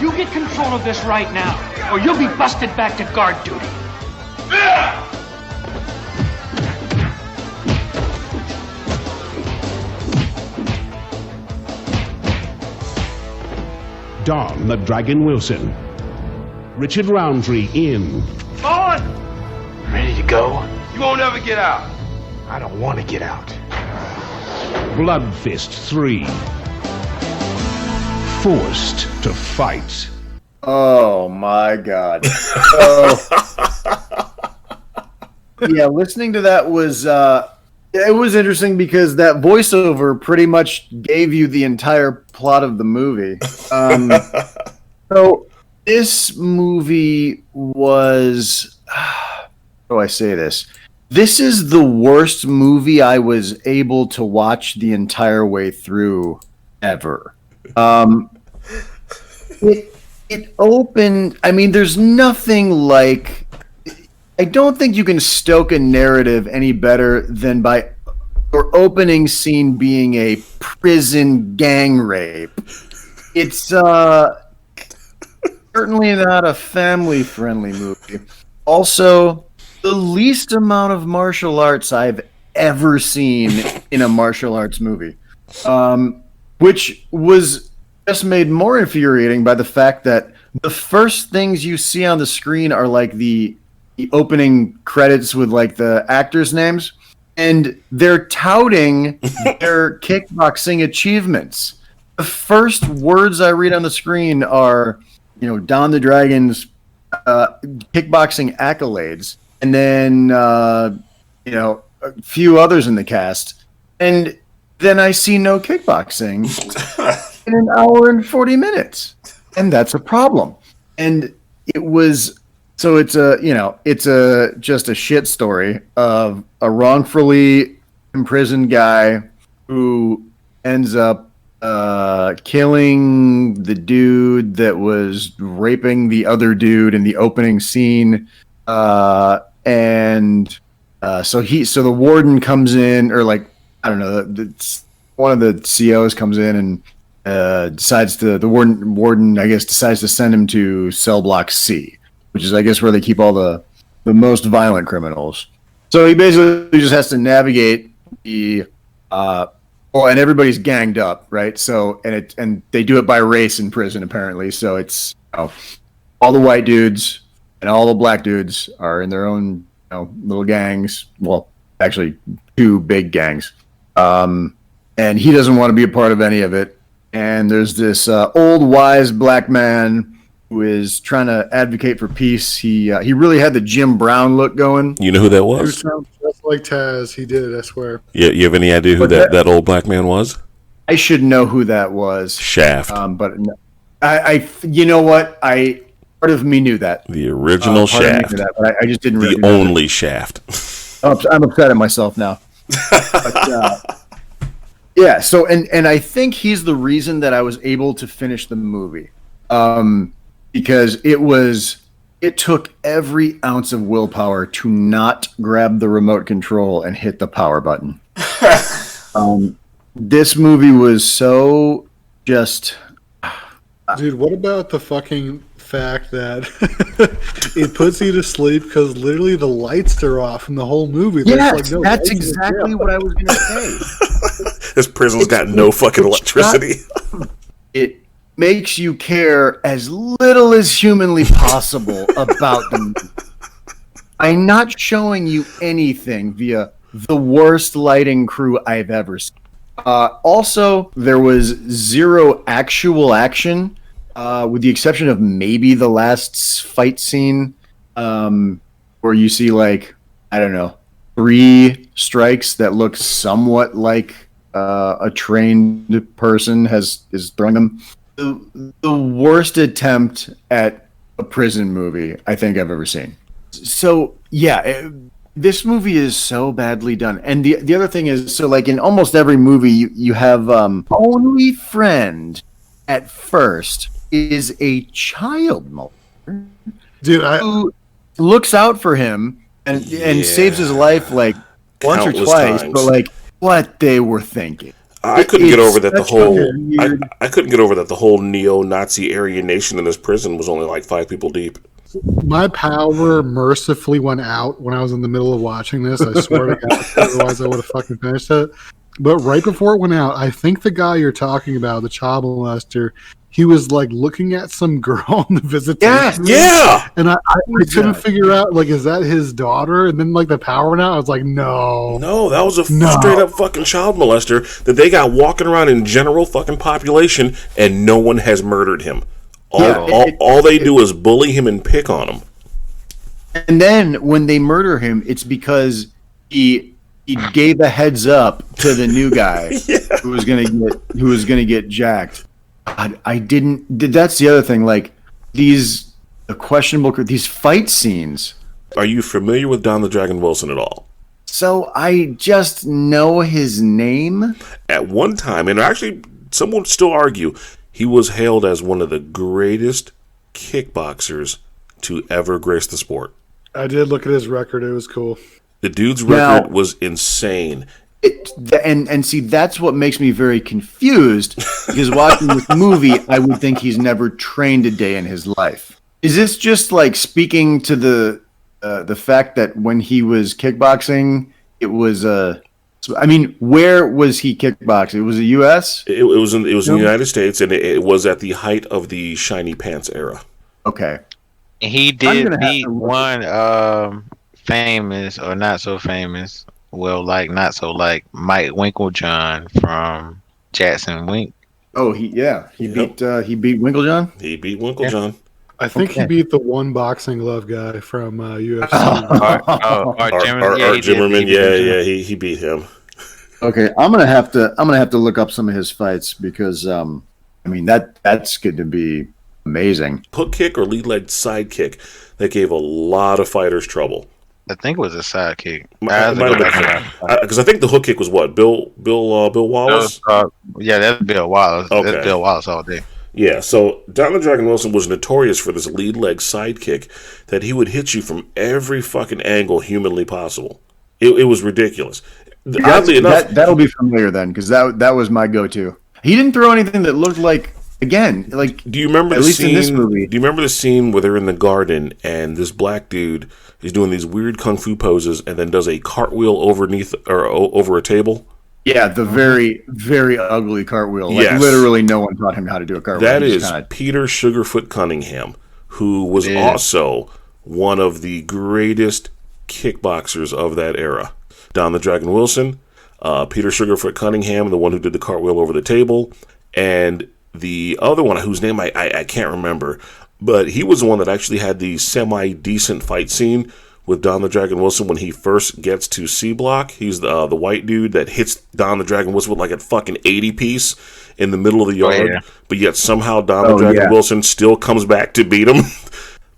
You get control of this right now, or you'll be busted back to guard duty. Don the Dragon Wilson. Richard Roundtree in On! Ready to go? You won't ever get out. I don't want to get out. Bloodfist 3. Forced to fight. Oh my God. Yeah, listening to that was it was interesting because that voiceover pretty much gave you the entire plot of the movie. So this movie was how do I say this? This is the worst movie I was able to watch the entire way through ever. It opened, I mean, there's nothing like, I don't think you can stoke a narrative any better than by your opening scene being a prison gang rape. It's certainly not a family-friendly movie. Also, the least amount of martial arts I've ever seen in a martial arts movie, which was just made more infuriating by the fact that the first things you see on the screen are like the opening credits with like the actors' names, and they're touting their kickboxing achievements. The first words I read on the screen are, you know, Don the Dragon's kickboxing accolades, and then you know, a few others in the cast, and then I see no kickboxing in an hour and 40 minutes, and that's a problem. And it was so it's a, you know, it's a just a shit story of a wrongfully imprisoned guy who ends up killing the dude that was raping the other dude in the opening scene, and so the warden comes in, or like, I don't know, one of the COs comes in and decides to, the warden I guess decides to send him to cell block C, which is I guess where they keep all the most violent criminals. So he basically just has to navigate the and everybody's ganged up, right? So and they do it by race in prison apparently. So it's, you know, all the white dudes and all the black dudes are in their own, you know, little gangs. Well, actually, two big gangs. And he doesn't want to be a part of any of it. And there's this old wise black man who is trying to advocate for peace. He really had the Jim Brown look going. You know who that He was? sounds just like Taz. He did it, I swear. Yeah, you have any idea who that old black man was? I should know who that was. Shaft. But I you know what? Part of me knew that. The original Shaft. But I just didn't the recognize only it. Shaft. I'm upset at myself now. But, yeah, so and I think he's the reason that I was able to finish the movie, because it took every ounce of willpower to not grab the remote control and hit the power button. This movie was so just. Dude, what about the fucking fact that it puts you to sleep because literally the lights are off in the whole movie. Yes, that's exactly what I was going to say. This prison's got no fucking electricity. It makes you care as little as humanly possible about them. I'm not showing you anything via the worst lighting crew I've ever seen. Also, there was zero actual action, with the exception of maybe the last fight scene, where you see, like, I don't know, 3 strikes that look somewhat like a trained person is throwing them. The worst attempt at a prison movie I think I've ever seen. So, yeah, this movie is so badly done. And the other thing is, so like in almost every movie, you have only friend at first is a child molester, dude, who looks out for him and saves his life like once or twice, times. but like what they were thinking. I couldn't get over that the whole I couldn't get over that the whole neo-Nazi Aryan nation in this prison was only like 5 people deep. My power mercifully went out when I was in the middle of watching this. I swear to God, otherwise I would have fucking finished it. But right before it went out, I think the guy you're talking about, the child molester, he was like looking at some girl in the visitation. Yeah. And I couldn't figure out, like, is that his daughter? And then like the power went out. I was like, no. No, that was a straight up fucking child molester that they got walking around in general fucking population and no one has murdered him. All they do is bully him and pick on him. And then when they murder him, it's because he gave a heads up to the new guy who was gonna get jacked. I didn't. That's the other thing. Like these fight scenes. Are you familiar with Don the Dragon Wilson at all? So I just know his name. At one time, and actually, some would still argue, he was hailed as one of the greatest kickboxers to ever grace the sport. I did look at his record. It was cool. The dude's record was insane. And see, that's what makes me very confused, because watching this movie, I would think he's never trained a day in his life. Is this just like speaking to the fact that when he was kickboxing, it was I mean, where was he kickboxing? It was the U.S.? It was in the United States, and it was at the height of the shiny pants era. Okay. He did beat one famous or not so famous, well, like not so like Mike Winklejohn from Jackson Wink. Oh, he beat Winklejohn. He beat Winklejohn. Yeah. I think he beat the one boxing glove guy from UFC. Art Zimmerman. He beat him. Okay, I'm gonna have to look up some of his fights because I mean that's going to be amazing. Hook kick or lead leg side kick that gave a lot of fighters trouble. I think it was a side kick. Because I think the hook kick was what Bill Wallace. Yeah, that's Bill Wallace. Okay. That's Bill Wallace all day. Yeah, so Don the Dragon Wilson was notorious for this lead leg side kick that he would hit you from every fucking angle humanly possible. It was ridiculous. Oddly enough, that'll be familiar then, because that was my go-to. He didn't throw anything that looked like, again, like. Do you remember at least in this movie? Do you remember the scene where they're in the garden and this black dude is doing these weird kung fu poses and then does a cartwheel over a table? Yeah, the very, very ugly cartwheel. Like, literally no one taught him how to do a cartwheel. That is Peter Sugarfoot Cunningham, who was also one of the greatest kickboxers of that era. Don the Dragon Wilson, Peter Sugarfoot Cunningham, the one who did the cartwheel over the table, and the other one whose name I can't remember, but he was the one that actually had the semi-decent fight scene with Don the Dragon Wilson when he first gets to C Block. He's the white dude that hits Don the Dragon Wilson with like a fucking 80 piece in the middle of the yard, but yet somehow Don the Dragon Wilson still comes back to beat him.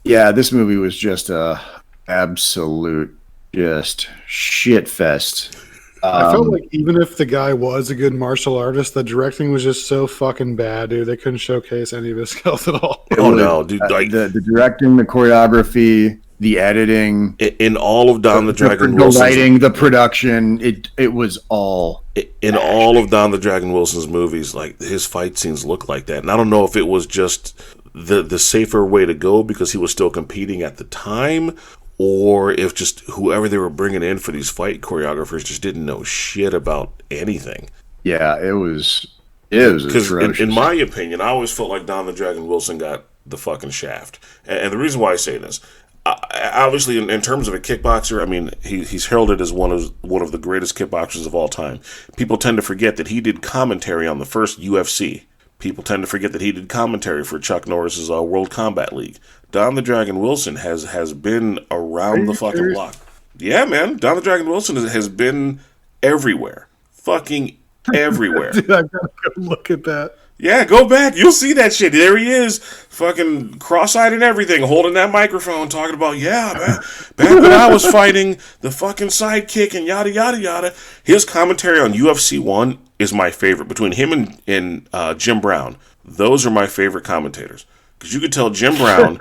Yeah, this movie was just a absolute just shit fest. I felt like even if the guy was a good martial artist, the directing was just so fucking bad, dude. They couldn't showcase any of his skills at all. Oh no, dude! Like the directing, the choreography, the editing, in all of Don the Dragon Wilson, the lighting, the production, it was all in all of Don the Dragon Wilson's movies. Like his fight scenes look like that, and I don't know if it was just the safer way to go because he was still competing at the time, or if just whoever they were bringing in for these fight choreographers just didn't know shit about anything. Yeah, it was because in my opinion, I always felt like Don the Dragon Wilson got the fucking shaft. And the reason why I say this, obviously in terms of a kickboxer, I mean, he's heralded as one of the greatest kickboxers of all time. People tend to forget that he did commentary on the first UFC. People tend to forget that he did commentary for Chuck Norris's World Combat League. Don the Dragon Wilson has been around the fucking block. Yeah, man. Don the Dragon Wilson has been everywhere. Fucking everywhere. Dude, I've got to go look at that. Yeah, go back. You'll see that shit. There he is, fucking cross-eyed and everything, holding that microphone, talking about, yeah, man, back when I was fighting the fucking sidekick and yada, yada, yada. His commentary on UFC 1 is my favorite. Between him and Jim Brown, those are my favorite commentators. Because you could tell Jim Brown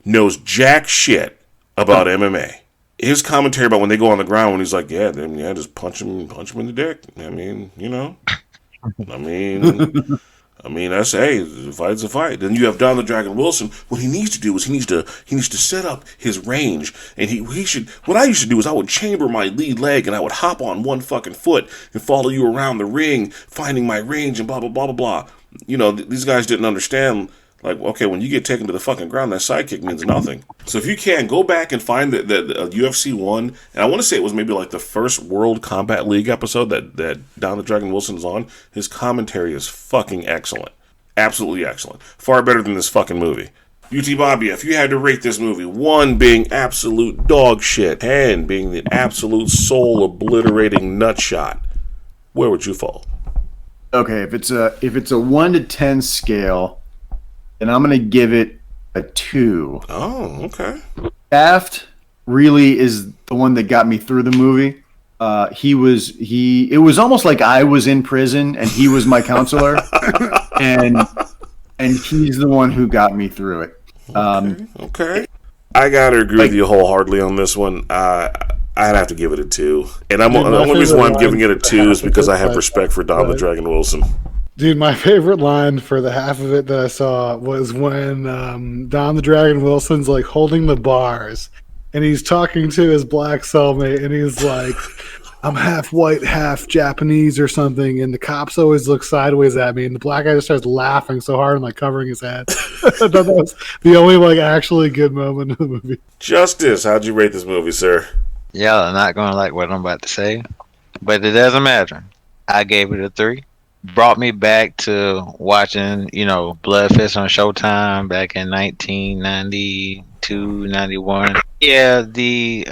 knows jack shit about MMA. His commentary about when they go on the ground, when he's like, yeah, just punch him in the dick. I mean, you know. I mean, that's, hey, a fight's a fight. Then you have Don the Dragon Wilson. What he needs to do is he needs to set up his range, and he should. What I used to do is I would chamber my lead leg, and I would hop on one fucking foot and follow you around the ring, finding my range, and blah blah blah blah blah. You know, these guys didn't understand. Like, okay, when you get taken to the fucking ground, that sidekick means nothing. So if you can, go back and find the UFC 1, and I want to say it was maybe like the first World Combat League episode that Don the Dragon Wilson is on. His commentary is fucking excellent. Absolutely excellent. Far better than this fucking movie. UTBABYA, if you had to rate this movie, 1 being absolute dog shit, 10 being the absolute soul-obliterating nutshot, where would you fall? Okay, if it's a 1 to 10 scale, and I'm going to give it a 2. Oh, okay. Shaft really is the one that got me through the movie. It was almost like I was in prison and he was my counselor, and he's the one who got me through it. Okay. I gotta agree with you wholeheartedly on this one. I'd have to give it a 2, and the only reason why I'm giving it a 2 is because I have respect for Don the Dragon Wilson. Dude, my favorite line for the half of it that I saw was when Don the Dragon Wilson's like holding the bars and he's talking to his black cellmate and he's like, I'm half white, half Japanese or something, and the cops always look sideways at me, and the black guy just starts laughing so hard and like covering his head. I thought that was the only like actually good moment of the movie. Justice, how'd you rate this movie, sir? Y'all are not gonna like what I'm about to say, but it doesn't matter. I gave it a 3. Brought me back to watching, Bloodfist on Showtime back in 1992, 91. Yeah, the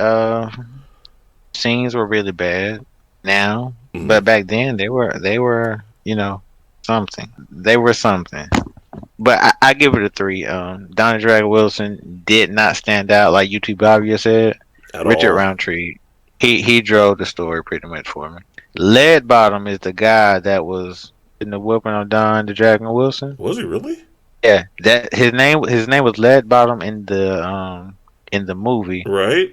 scenes were really bad now, but back then they were, something. They were something. But I give it a 3. Don the Dragon Wilson did not stand out like UTBABYA said. Richard Roundtree, he drove the story pretty much for me. Lead Bottom is the guy that was in the whooping on Don the Dragon Wilson. Was he really? Yeah, that his name was Lead Bottom in the movie. Right.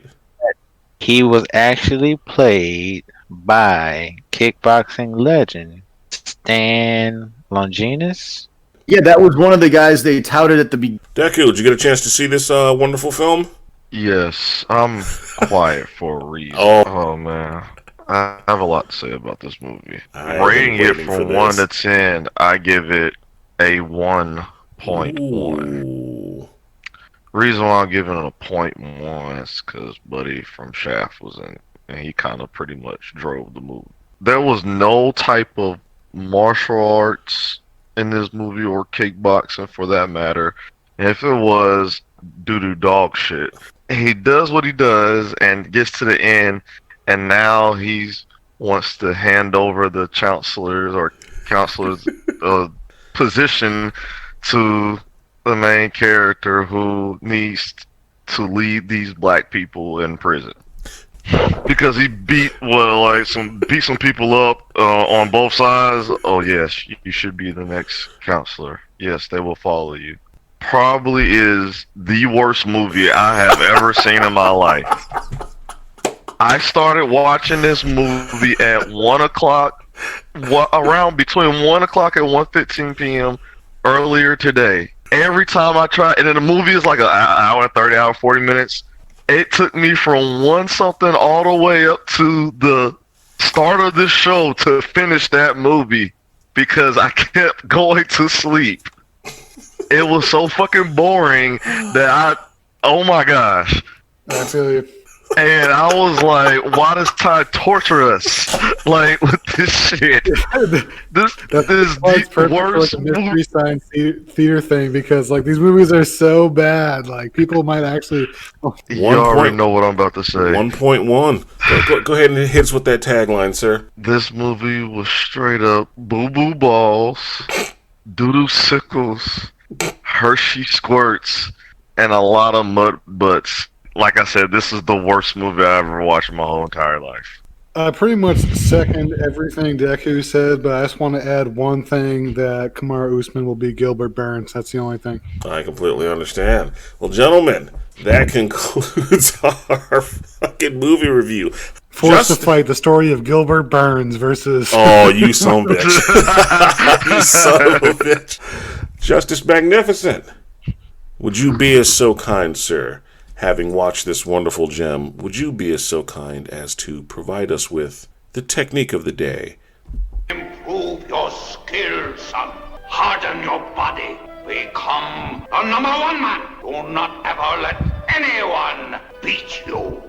He was actually played by kickboxing legend Stan Longinus. Yeah, that was one of the guys they touted at the beginning. Deku, did you get a chance to see this wonderful film? Yes, I'm quiet for a reason. Oh man. I have a lot to say about this movie. Rating it from 1 to 10, I give it a 1.1. Reason why I'm giving it a 0.1 is because Buddy from Shaft was in, and he kind of pretty much drove the movie. There was no type of martial arts in this movie, or kickboxing for that matter. And if it was, doo-doo dog shit. He does what he does and gets to the end, and now he wants to hand over the counselor's position to the main character who needs to lead these black people in prison. Because he beat some people up on both sides. Oh yes, you should be the next counselor. Yes, they will follow you. Probably is the worst movie I have ever seen in my life. I started watching this movie at 1 o'clock, around between 1 o'clock and 1:15 p.m. earlier today. Every time I try, and then the movie is like an hour, 30, hour, 40 minutes. It took me from one something all the way up to the start of this show to finish that movie because I kept going to sleep. It was so fucking boring that oh my gosh. I feel you. And I was like, why does Ty torture us? Like, with this shit. This is the worst like a Mystery Science Theater thing because, like, these movies are so bad. Like, people might actually... You already know what I'm about to say. 1.1. Go ahead and hit us with that tagline, sir. This movie was straight up boo-boo balls, doo-doo sickles, Hershey squirts, and a lot of mud butts. Like I said, this is the worst movie I ever watched in my whole entire life. I pretty much second everything Deku said, but I just want to add one thing that Kamaru Usman will be Gilbert Burns. That's the only thing. I completely understand. Well, gentlemen, that concludes our fucking movie review. Forced to fight the story of Gilbert Burns versus... Oh, you son of a bitch. You son of a bitch. Justice Magnificent. Would you be as so kind, sir? Having watched this wonderful gem, would you be as so kind as to provide us with the technique of the day? Improve your skills, son. Harden your body. Become the number one man. Do not ever let anyone beat you.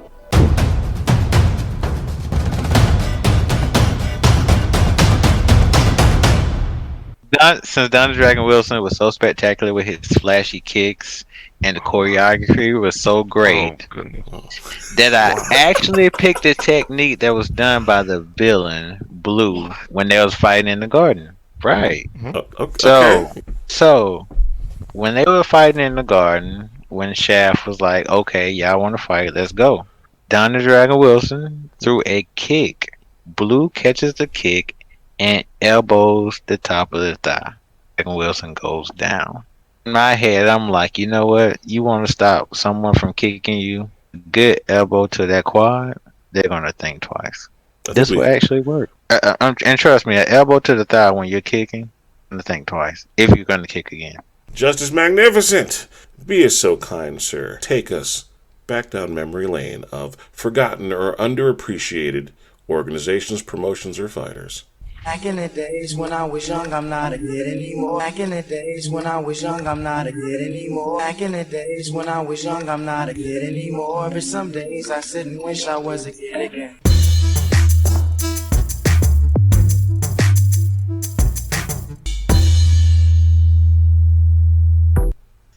Since Don the Dragon Wilson was so spectacular with his flashy kicks and the choreography was so great that I actually picked a technique that was done by the villain Blue when they was fighting in the garden. Right. Okay. So when they were fighting in the garden, when Shaft was like, "Okay, y'all want to fight? Let's go." Don the Dragon Wilson threw a kick. Blue catches the kick and elbows the top of the thigh. Dragon Wilson goes down. In my head, I'm like, you know what? You want to stop someone from kicking you? Good elbow to that quad, they're going to think twice. This will actually work. And trust me, an elbow to the thigh when you're kicking, I'm going to think twice if you're going to kick again. Justice Magnificent, be as so kind, sir. Take us back down memory lane of forgotten or underappreciated organizations, promotions, or fighters. Back in the days when I was young, I'm not a kid anymore. Back in the days when I was young, I'm not a kid anymore. Back in the days when I was young, I'm not a kid anymore. But some days I sit and wish I was a kid again.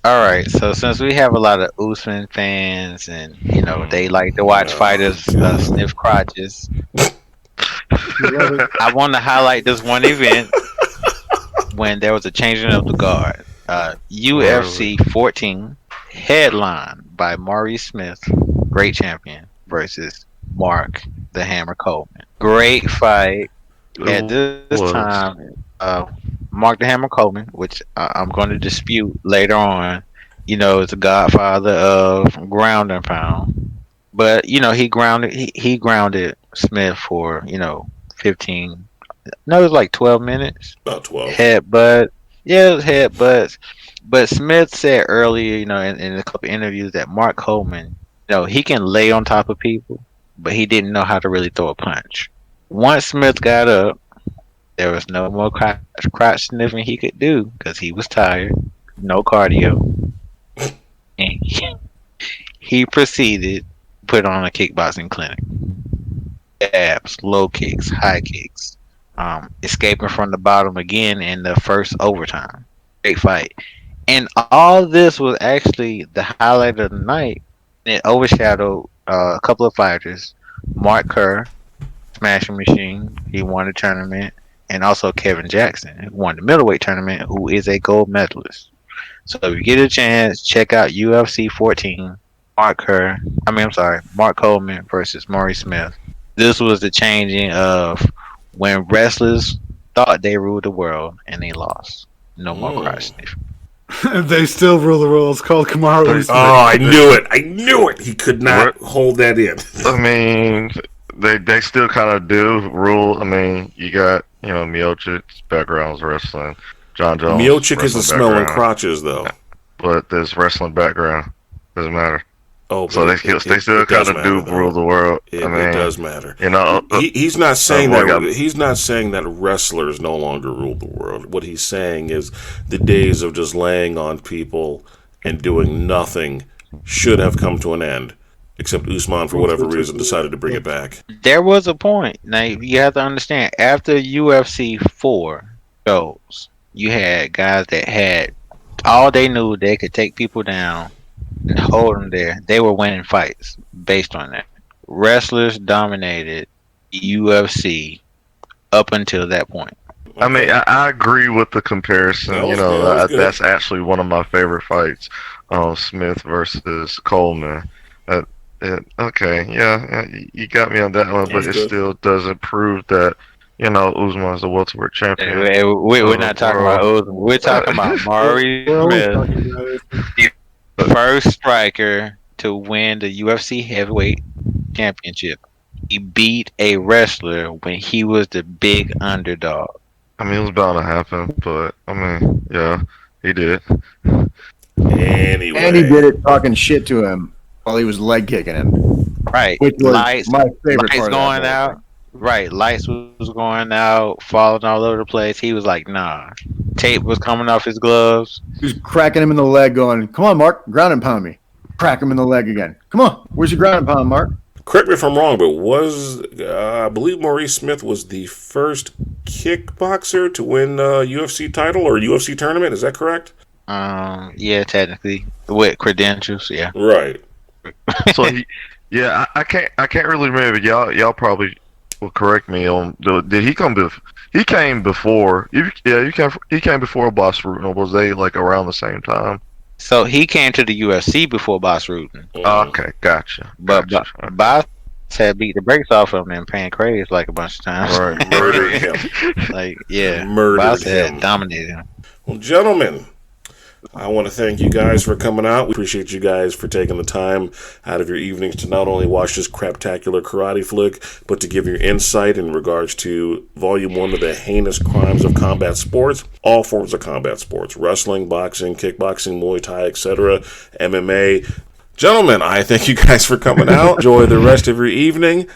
Alright, so since we have a lot of Usman fans and, you know, they like to watch fighters sniff crotches, I want to highlight this one event when there was a changing of the guard. UFC 14, headlined by Maurice Smith, great champion, versus Mark the Hammer Coleman. Great fight. At this time, Mark the Hammer Coleman, which I'm going to dispute later on, you know, is the godfather of ground and pound. But, you know, he grounded Smith for, you know, 15, no, it was like 12 minutes. About 12. Headbutt. Yeah, it was headbutts. But Smith said earlier, you know, in a couple interviews that Mark Coleman, you know, he can lay on top of people, but he didn't know how to really throw a punch. Once Smith got up, there was no more crotch sniffing he could do because he was tired. No cardio. And he proceeded to put on a kickboxing clinic. Jabs, low kicks, high kicks, escaping from the bottom again in the first overtime. Great fight. And all this was actually the highlight of the night. It overshadowed a couple of fighters. Mark Kerr, Smashing Machine, he won the tournament. And also Kevin Jackson, who won the middleweight tournament, who is a gold medalist. So if you get a chance, check out UFC 14. Mark Coleman versus Maurice Smith. This was the changing of when wrestlers thought they ruled the world and they lost. No more crotch sniffing. They still rule the world. It's called Kamaru Usman. Oh, I knew it. He could not hold that in. I mean, they still kind of do rule. I mean, you got, you know, Miocic's background's wrestling. John Jones. Miocic is the wrestling smelling background. crotches, though. But there's wrestling background. Doesn't matter. Oh, so they still kind of do rule the world. It does matter. You know, he's not saying that. He's not saying that wrestlers no longer rule the world. What he's saying is the days of just laying on people and doing nothing should have come to an end. Except Usman, for whatever reason, decided to bring it back. There was a point. Now you have to understand. After UFC 4 shows, you had guys that had all they knew they could take people down and hold them there. They were winning fights based on that. Wrestlers dominated UFC up until that point. I mean, I agree with the comparison. That's actually one of my favorite fights. Smith versus Coleman. You got me on that one, but it still doesn't prove that Usman's the welterweight champion. We're not talking about Usman. We're talking about Margarito Smith, the first striker to win the UFC heavyweight championship. He beat a wrestler when he was the big underdog. I mean, it was bound to happen, but he did. Anyway, and he did it talking shit to him while he was leg kicking him. Right. Which was my favorite lights part going of that. out. Right. Lights was going out, falling all over the place. He was like, nah. Tape was coming off his gloves. He was cracking him in the leg going, come on, Mark, ground and pound me. Crack him in the leg again. Come on, where's your ground and pound, Mark? Correct me if I'm wrong, but I believe Maurice Smith was the first kickboxer to win a UFC title or UFC tournament. Is that correct? Yeah, technically with credentials. Yeah. Right. So I can't really remember. Y'all probably will correct me on. Did he come? He came before. He came before Boss Rutan, or was they like around the same time? So he came to the UFC before Boss Rutan. Okay, gotcha. But Boss had beat the brakes off of him and Pancrase like a bunch of times. Right, murdered him. Boss had dominated him. Well, gentlemen, I want to thank you guys for coming out. We appreciate you guys for taking the time out of your evenings to not only watch this craptacular karate flick, but to give your insight in regards to Volume 1 of the Heinous Crimes of Combat Sports. All forms of combat sports. Wrestling, boxing, kickboxing, Muay Thai, etc., MMA. Gentlemen, I thank you guys for coming out. Enjoy the rest of your evening.